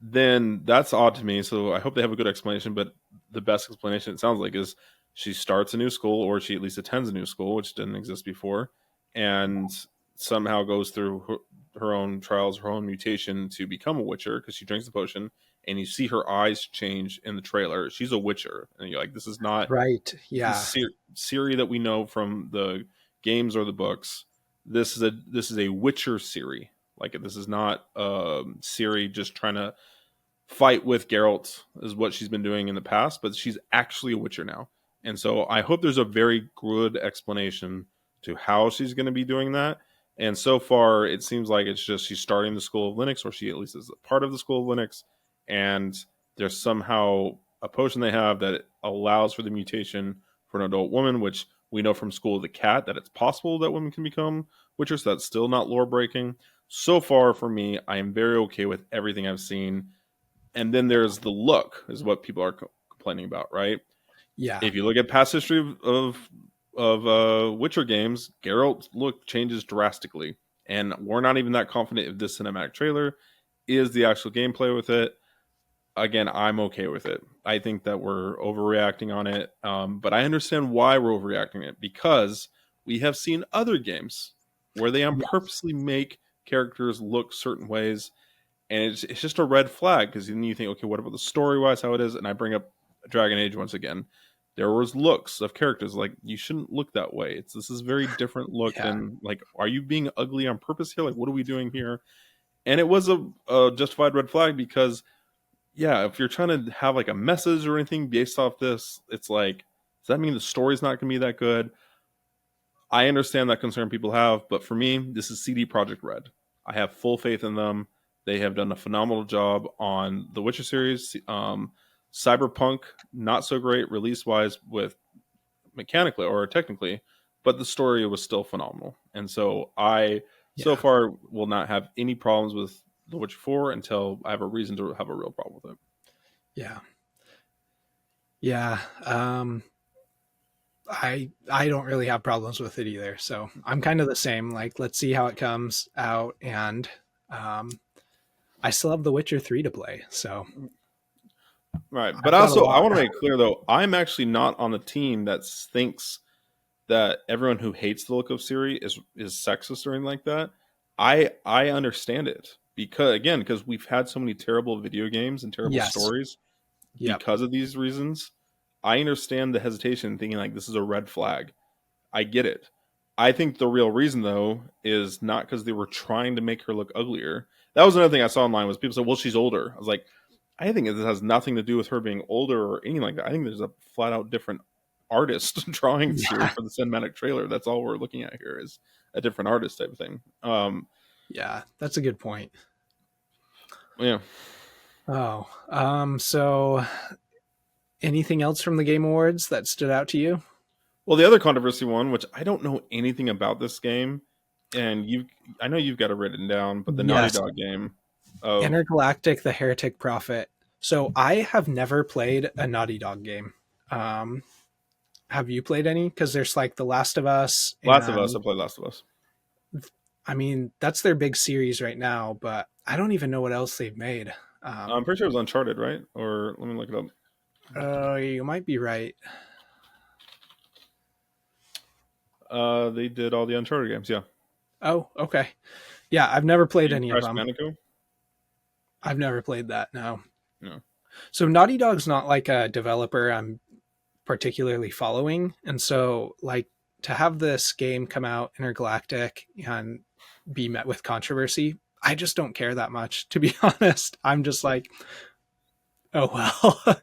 then that's odd to me. So I hope they have a good explanation. But the best explanation it sounds like is she starts a new school, or she at least attends a new school, which didn't exist before, and somehow goes through her own trials, her own mutation to become a Witcher because she drinks the potion. And you see her eyes change in the trailer. She's a Witcher, and you're like, this is not right. the Yeah, Ciri that we know from the games or the books. This is a Witcher Ciri. Like this is not Ciri just trying to fight with Geralt is what she's been doing in the past, but she's actually a Witcher now. And so I hope there's a very good explanation to how she's going to be doing that. And so far, it seems like it's just she's starting the School of Linux, or she at least is a part of the School of Linux. And there's somehow a potion they have that allows for the mutation for an adult woman, which we know from School of the Cat that it's possible that women can become Witchers. So that's still not lore breaking. So far, for me, I am very okay with everything I've seen. And then there's the look is what people are complaining about, right? yeah, If you look at past history of Witcher games, Geralt's look changes drastically, and we're not even that confident if this cinematic trailer is the actual gameplay with it. Again, I'm okay with it. I think that we're overreacting on it, but I understand why we're overreacting it because we have seen other games where they on yes, purposely make characters look certain ways, and it's just a red flag because then you think, okay, what about the story wise, how it is? And I bring up Dragon Age once again. There was looks of characters like you shouldn't look that way. This is very different look yeah, than like, are you being ugly on purpose here? Like, what are we doing here? And it was a justified red flag because yeah, if you're trying to have like a message or anything based off this, it's like, does that mean the story's not going to be that good? I understand that concern people have, but for me, this is CD Project Red. I have full faith in them. They have done a phenomenal job on the Witcher series. Cyberpunk, not so great release wise with mechanically or technically, but the story was still phenomenal. And so I So Yeah. far, will not have any problems with The Witcher 4 until I have a reason to have a real problem with it. Yeah. Yeah. I don't really have problems with it either. So I'm kind of the same. Like, let's see how it comes out, and um, I still have The Witcher 3 to play, so Right. But I've got a also, I lot. want to make it clear, though, I'm actually not on the team that thinks that everyone who hates the look of Ciri is sexist or anything like that. I understand it because we've had so many terrible video games and terrible Yes. stories Yep. because of these reasons. I understand the hesitation, thinking like this is a red flag. I get it. I think the real reason though is not because they were trying to make her look uglier. That was another thing I saw online was people said, "Well, she's older." I was like, I think it has nothing to do with her being older or anything like that. I think there's a flat out different artist drawing Siri Yeah. for the cinematic trailer. That's all we're looking at here is a different artist type of thing. Yeah. That's a good point. Yeah. Oh, so anything else from the Game Awards that stood out to you? Well, the other controversy one, which I don't know anything about this game, and I know you've got it written down, but the Naughty Yes. Dog game of Intergalactic, the Heretic Prophet. So I have never played a Naughty Dog game. Um, have you played any? Because there's like The Last of Us, Last of Us. and I played Last of Us. I mean, that's their big series right now, but I don't even know what else they've made. I'm pretty sure it was Uncharted, right? Or let me look it up. You might be right. They did all the Uncharted games. Yeah. Oh, okay. Yeah, I've never played And any of Crash them. Bandicoot. I've never played that. No. No. So Naughty Dog's not like a developer I'm particularly following, and so like to have this game come out intergalactic and be met with controversy, I just don't care that much, to be honest. I'm just like, oh well.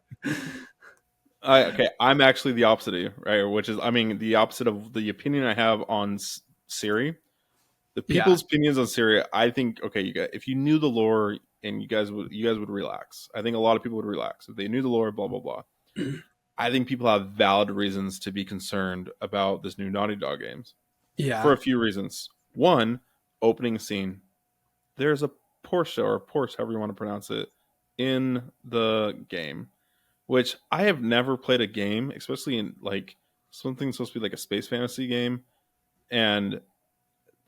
I'm actually the opposite of you, right? Which is, I mean, the opposite of the opinion I have on Siri. The Yeah. people's opinions on Siri, I think, okay, you guys, if you knew the lore and you guys would relax. I think a lot of people would relax if they knew the lore. Blah blah blah. I think people have valid reasons to be concerned about this new Naughty Dog games for Yeah. a few reasons. One, opening scene. There's a Porsche or Porsche, however you want to pronounce it, in the game, which I have never played a game, especially in like something supposed to be like a space fantasy game. And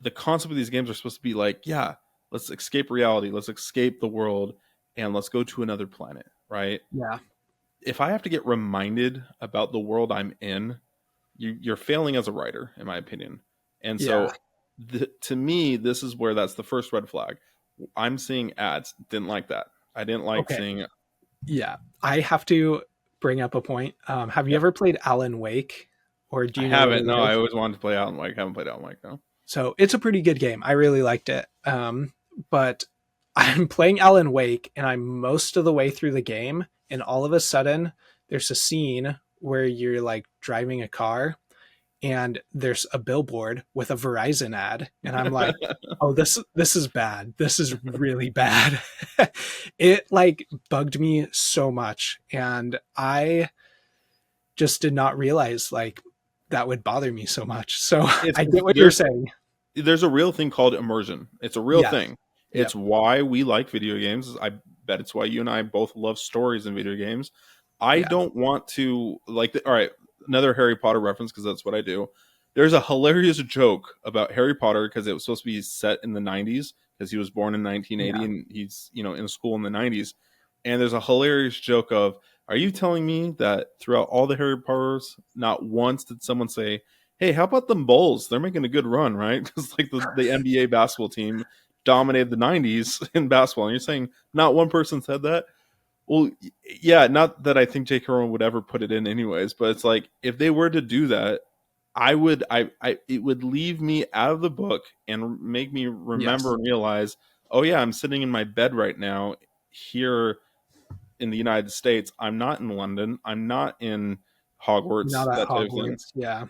the concept of these games are supposed to be like, yeah, let's escape reality, let's escape the world, and let's go to another planet, right? Yeah. If I have to get reminded about the world I'm in, you're failing as a writer, in my opinion. And Yeah. so, to me, this is where that's the first red flag. I'm seeing ads. Didn't like that. I didn't like Okay. seeing. Yeah. I have to bring up a point. Have you Yeah, ever played Alan Wake, or do I you know what haven't. it No, I is? always wanted to play Alan Wake. I haven't played Alan Wake. No. So it's a pretty good game. I really liked it. But I'm playing Alan Wake and I'm most of the way through the game. And all of a sudden, there's a scene where you're like driving a car and there's a billboard with a Verizon ad. And I'm like, oh, this is bad. This is really bad. It like bugged me so much. And I just did not realize like that would bother me so much. So it's I get what you're there's saying. there's a real thing called immersion. It's a real Yeah. thing. Yep. It's why we like video games. I bet it's why you and I both love stories in video games. I Yeah. don't want to like. All right, another Harry Potter reference because that's what I do. There's a hilarious joke about Harry Potter because it was supposed to be set in the 90s because he was born in 1980 Yeah. and he's in school in the 90s. And there's a hilarious joke of, are you telling me that throughout all the Harry Potters, not once did someone say, hey, how about them Bulls? They're making a good run, right? Because like the NBA basketball team dominated the 90s in basketball. And you're saying not one person said that? Well, yeah, not that I think J.K. Rowling would ever put it in anyways, but it's like if they were to do that, it would leave me out of the book and make me remember Yes. and realize, oh yeah, I'm sitting in my bed right now here in the United States. I'm not in London. I'm not in Hogwarts, Not at that type of thing. Hogwarts. Yeah.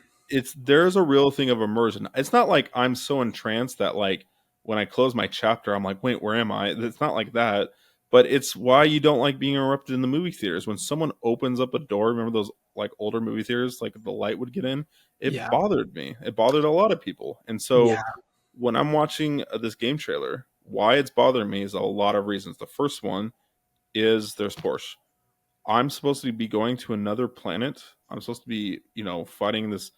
There's a real thing of immersion. It's not like I'm so entranced that like when I close my chapter, I'm like, wait, where am I? It's not like that. But it's why you don't like being interrupted in the movie theaters. When someone opens up a door, remember those like older movie theaters, like the light would get in? It Yeah. bothered me. It bothered a lot of people. And Yeah. so when I'm watching this game trailer, why it's bothering me is a lot of reasons. The first one is there's Porsche. I'm supposed to be going to another planet. I'm supposed to be, fighting this.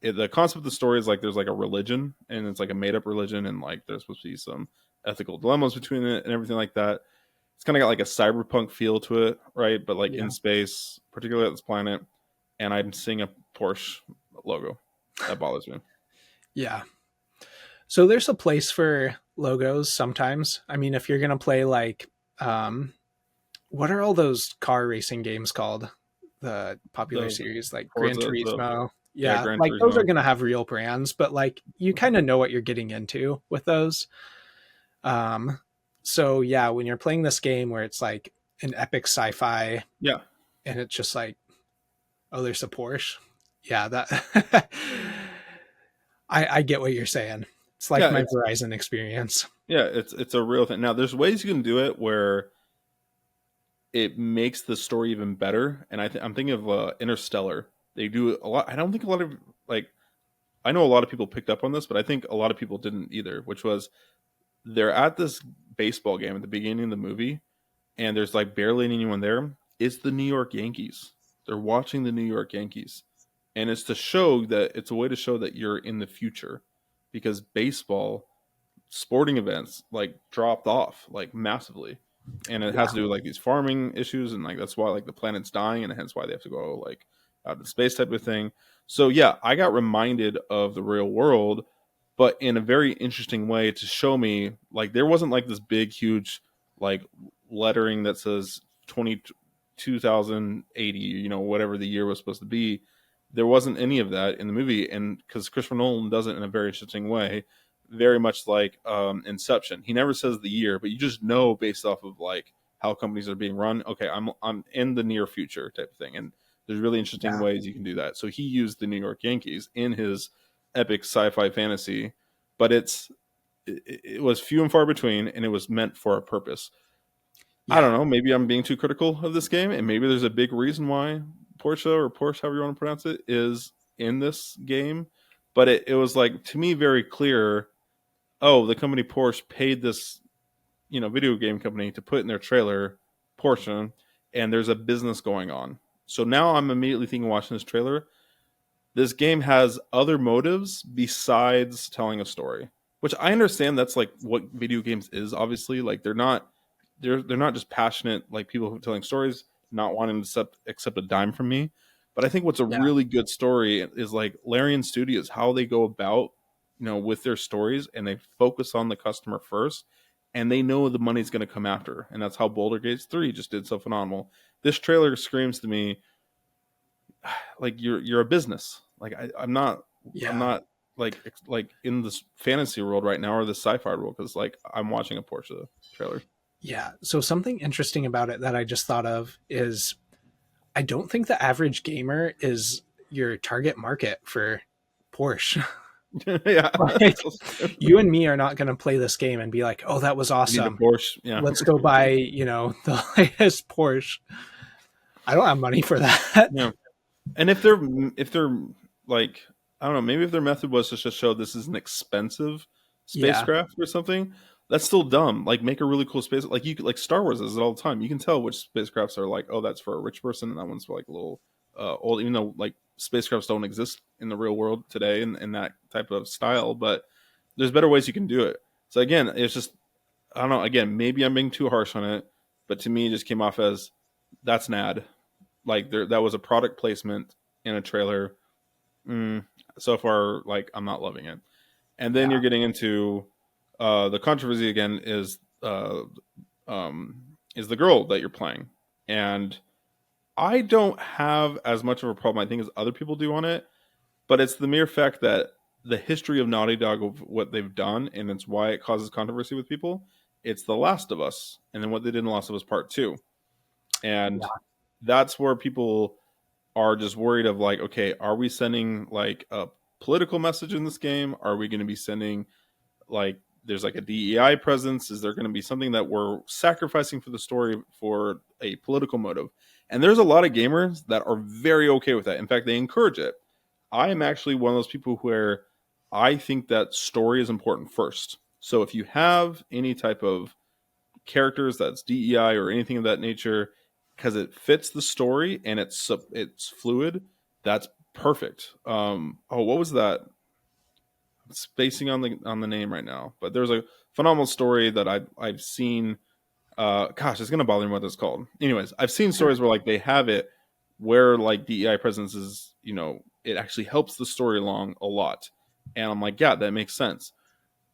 The concept of the story is like there's like a religion, and it's like a made up religion, and like there's supposed to be some ethical dilemmas between it and everything like that. It's kind of got like a cyberpunk feel to it, right? But like in Yeah. space, particularly at this planet, and I'm seeing a Porsche logo. That bothers me. Yeah. So there's a place for logos sometimes. I mean, if you're going to play like, um, what are all those car racing games called? The popular The series like Gran Forza, the Turismo. yeah, Yeah, Gran like those are Turismo. going to have real brands, but like you kind of know what you're getting into with those. Um, so yeah, when you're playing this game where it's like an epic sci-fi Yeah, and it's just like, oh, there's a Porsche. Yeah, that I get what you're saying. It's like yeah, my Verizon experience. it's a real thing. Now, there's ways you can do it where it makes the story even better. And I'm thinking of Interstellar. They do a lot. I don't think a lot of like I know a lot of people picked up on this, but I think a lot of people didn't either. Which was they're at this baseball game at the beginning of the movie, and there's like barely anyone there. It's the New York Yankees. They're watching the New York Yankees, and it's a way to show that you're in the future, because baseball sporting events like dropped off like massively, and it has Yeah. to do with like these farming issues, and like that's why like the planet's dying, and hence why they have to go like out into space type of thing. So yeah, I got reminded of the real world, but in a very interesting way to show me like there wasn't like this big huge like lettering that says 20 2080, whatever the year was supposed to be. There wasn't any of that in the movie, and because Christopher Nolan does it in a very interesting way, very much like Inception. He never says the year, but you just know based off of like how companies are being run. Okay, I'm in the near future type of thing, and there's really interesting Yeah. ways you can do that. So he used the New York Yankees in his epic sci-fi fantasy, but it was few and far between, and it was meant for a purpose. I Yeah. don't know. Maybe I'm being too critical of this game, and maybe there's a big reason why Porsche or Porsche, however you want to pronounce it, is in this game. But it was like to me very clear. Oh, the company Porsche paid this, video game company to put in their trailer Porsche, and there's a business going on. So now I'm immediately thinking, watching this trailer, this game has other motives besides telling a story, which I understand that's like what video games is. Obviously, like they're not just passionate like people who are telling stories, not wanting to accept a dime from me. But I think what's a Yeah. really good story is like Larian Studios, how they go about, with their stories, and they focus on the customer first, and they know the money's going to come after, and that's how Boulder Gates 3 just did so phenomenal. This trailer screams to me like you're a business. Like I'm Yeah. not like in this fantasy world right now or the sci-fi world, because like I'm watching a Porsche trailer. Yeah. So something interesting about it that I just thought of is I don't think the average gamer is your target market for Porsche. Yeah, Like that's also true. you and me are not going to play this game and be like, "Oh, that was You need a awesome. Porsche. Yeah. Let's go buy, the latest Porsche." I don't have money for that. Yeah. And if they're like, I don't know, maybe if their method was to just show this is an expensive Yeah. spacecraft or something, that's still dumb. Like make a really cool space, like you could, like Star Wars does it all the time. You can tell which spacecrafts are like, oh, that's for a rich person, and that one's for like a little old, even though like spacecrafts don't exist in the real world today in that type of style, but there's better ways you can do it. So again, it's just, I don't know, again, maybe I'm being too harsh on it, but to me it just came off as that's an ad. Like that was a product placement in a trailer. mm, so far, like I'm not loving it. And then you're Yeah. getting into the controversy again is the girl that you're playing, and I don't have as much of a problem I think as other people do on it, but it's the mere fact that the history of Naughty Dog of what they've done, and it's why it causes controversy with people. It's The Last of Us, and then what they did in The Last of Us Part Two, and Yeah. that's where people are just worried of like, okay, are we sending like a political message in this game? Are we going to be sending like there's like a DEI presence? Is there going to be something that we're sacrificing for the story for a political motive? And there's a lot of gamers that are very okay with that. In fact, they encourage it. I am actually one of those people where I think that story is important first. So if you have any type of characters that's DEI or anything of that nature, because it fits the story and it's fluid, that's perfect. Oh, what was that? Spacing on the name right now, but there's a phenomenal story that I've seen. Gosh, it's gonna bother me what it's called. Anyways, I've seen stories where like they have it where like DEI presence is, it actually helps the story along a lot, and I'm like, yeah, that makes sense.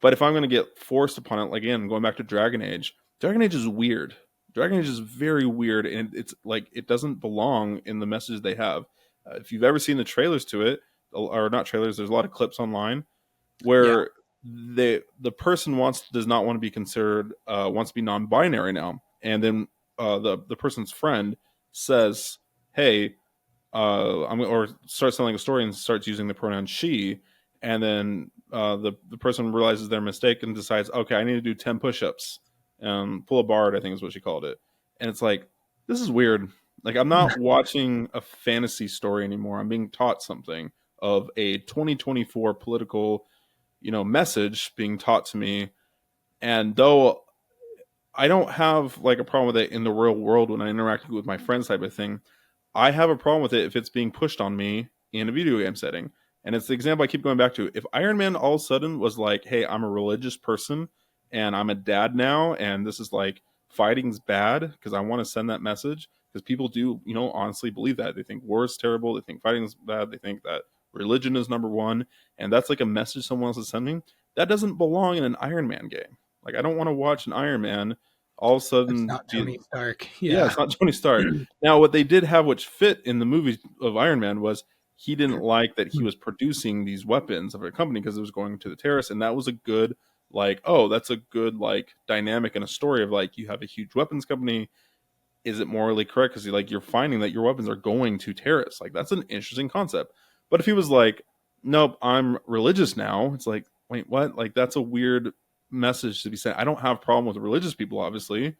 But if I'm gonna get forced upon it, like again, going back to Dragon Age, Dragon Age is weird. Dragon Age is very weird, and it's like it doesn't belong in the message they have. If you've ever seen the trailers to it, or not trailers, there's a lot of clips online Yeah. where the person does not want to be considered wants to be non-binary now, and then the person's friend says, "Hey, or starts telling a story and starts using the pronoun she," and then the person realizes their mistake and decides, "Okay, I need to do 10 push-ups, pull a bard," I think is what she called it, and it's like this is weird. Like I'm not watching a fantasy story anymore. I'm being taught something of a 2024 political message being taught to me. And though I don't have like a problem with it in the real world when I interact with my friends type of thing, I have a problem with it if it's being pushed on me in a video game setting. And it's the example I keep going back to. If Iron Man all of a sudden was like, "Hey, I'm a religious person and I'm a dad now, and this is like fighting's bad because I want to send that message," because people do, honestly believe that. They think war is terrible, they think fighting is bad, they think that religion is number one, and that's like a message someone else is sending. That doesn't belong in an Iron Man game. Like I don't want to watch an Iron Man all of a It's sudden not be, Tony Stark. yeah, Yeah. it's not Tony Stark. Now, what they did have, which fit in the movie of Iron Man, was he didn't like that he was producing these weapons of a company because it was going to the terrorists, and that was a good, like, oh, that's a good like dynamic in a story of like you have a huge weapons company. Is it morally correct? Because like you're finding that your weapons are going to terrorists. Like that's an interesting concept. But if he was like, nope, I'm religious now, it's like, wait, what? Like that's a weird message to be sent. I don't have a problem with religious people, obviously,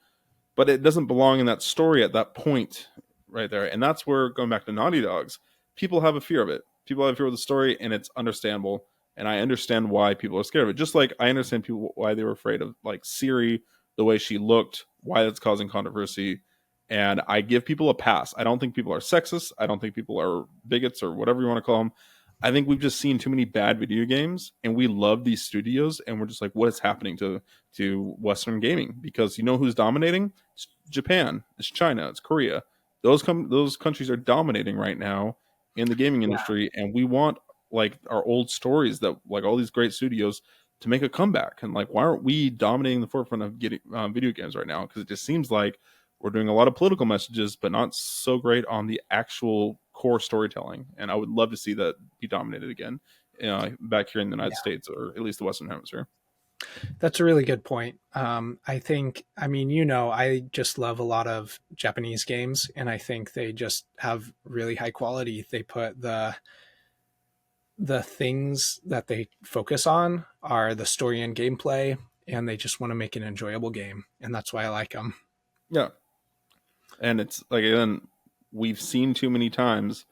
but it doesn't belong in that story at that point right there. And that's where, going back to Naughty Dogs, people have a fear of it. People have a fear of the story, and it's understandable. And I understand why people are scared of it. Just like I understand people why they were afraid of like Ciri, the way she looked, why that's causing controversy. And I give people a pass. I don't think people are sexist. I don't think people are bigots or whatever you want to call them. I think we've just seen too many bad video games, and we love these studios, and we're just like, what is happening to Western gaming? Because you know who's dominating? It's Japan, it's China, it's Korea. Those countries are dominating right now in the gaming Yeah. industry, and we want like our old stories that like all these great studios to make a comeback. And like, why aren't we dominating the forefront of getting video games right now? Because it just seems like we're doing a lot of political messages, but not so great on the actual core storytelling. And I would love to see that be dominated again back here in the United Yeah. States, or at least the Western Hemisphere. That's a really good point. I think, I mean, I just love a lot of Japanese games, and I think they just have really high quality. They put the things that they focus on are the story and gameplay, and they just want to make an enjoyable game, and that's why I like them. Yeah, and it's like again, we've seen too many times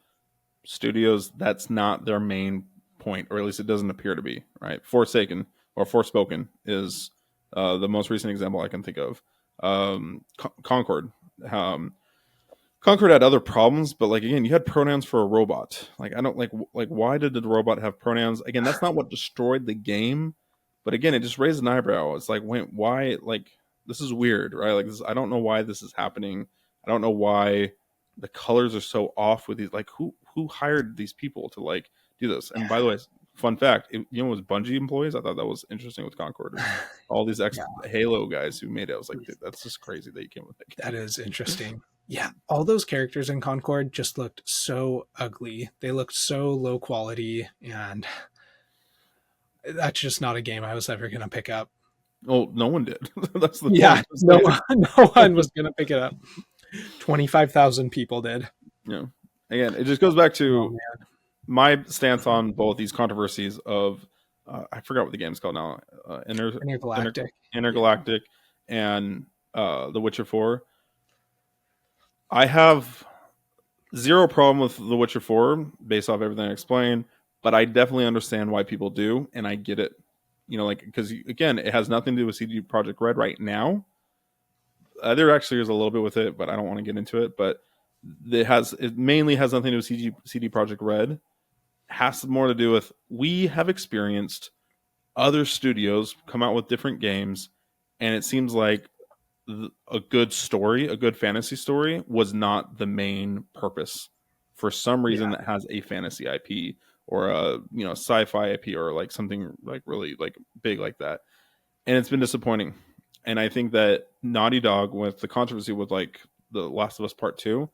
studios that's not their main point, or at least it doesn't appear to be. Right, Forsaken or Forspoken is the most recent example I can think of. Concord. Um, Concord had other problems, but like again, you had pronouns for a robot. Like I don't like why did the robot have pronouns? Again, that's not what destroyed the game, but again, it just raised an eyebrow. It's like, wait, why? Like this is weird, right? Like this, I don't know why this is happening. I don't know why the colors are so off with these. Like who hired these people to like do this? And by the way, fun fact, it was Bungie employees. I thought that was interesting with Concord. It was all these ex Yeah, Halo guys who made it. I was like, dude, that's just crazy that you came with that that game. is interesting. Yeah, all those characters in Concord just looked so ugly. They looked so low quality, and that's just not a game I was ever going to pick up. Oh, no one did. That's the Yeah, point. It's no, like, no one was going to pick it up. 25,000 people did. again, it just goes back Oh to man, my stance on both these controversies of I forgot what the game's called now, Inter, intergalactic. Yeah, Intergalactic, and The Witcher 4. I have zero problem with The Witcher 4 based off everything I explained, but I definitely understand why people do, and I get it. You know, like because again, it has nothing to do with CD Project Red right now. There actually is a little bit with it, but I don't want to get into it. But it mainly has nothing to do with CD Project Red. It has more to do with we have experienced other studios come out with different games, and it seems like a good story, a good fantasy story, was not the main purpose for some reason Yeah. that has a fantasy IP or a sci-fi IP or like something like really like big like that, and it's been disappointing. And I think that Naughty Dog, with the controversy with like the Last of Us Part Two,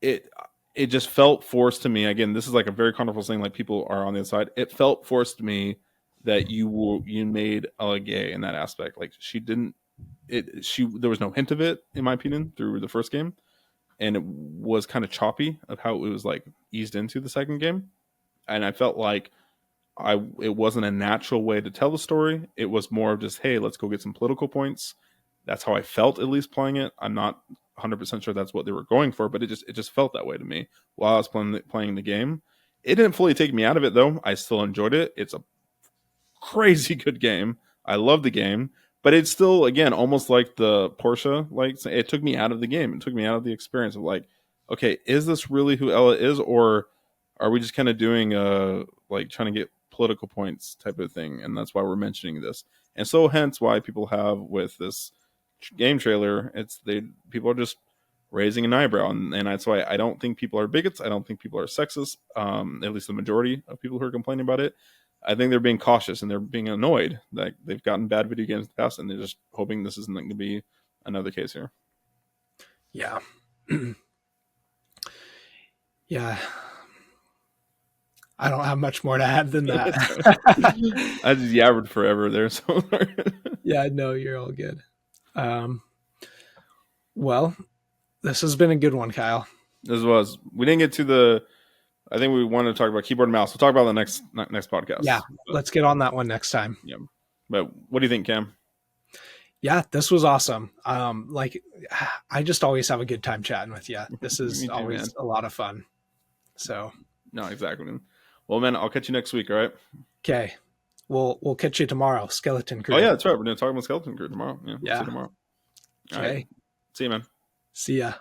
it it just felt forced to me. Again, this is like a very controversial thing. Like people are on the inside. It felt forced to me that you made Ella gay in that aspect. Like she didn't. She there was no hint of it in my opinion through the first game, and it was kind of choppy of how it was like eased into the second game, and I felt like it wasn't a natural way to tell the story. It was more of just, hey, let's go get some political points. That's how I felt at least playing it. I'm not 100% sure that's what they were going for, but it just felt that way to me while I was playing the game. It didn't fully take me out of it though. I still enjoyed it. It's a crazy good game. I love the game, but it's still again almost like the Porsche. Like it took me out of the game. It took me out of the experience of like, okay, is this really who Ella is, or are we just kind of doing like trying to get political points type of thing? And that's why we're mentioning this. And so hence why people have with this game trailer, people are just raising an eyebrow, and that's why I don't think people are bigots. I don't think people are sexist. At least the majority of people who are complaining about it. I think they're being cautious and they're being annoyed that they've gotten bad video games in the past, and they're just hoping this isn't going to be another case here. Yeah. Yeah. I don't have much more to add than that. I just yabbered forever there. So Yeah, no, you're all good. Um, well, this has been a good one, Kyle. we didn't get to the. I think we wanted to talk about keyboard and mouse. We'll talk about the next podcast. Yeah, let's get on that one next time. Yeah, but what do you think, Cam? Yeah, this was awesome. Like I just always have a good time chatting with you. This is too, always man. a lot of fun. So no, exactly. Well, man, I'll catch you next week. All right. Okay, we'll catch you tomorrow. Skeleton Crew. Oh yeah, that's right. We're gonna talk about Skeleton Crew tomorrow. Yeah. We'll see you tomorrow. Okay. All right. See you, man. See ya.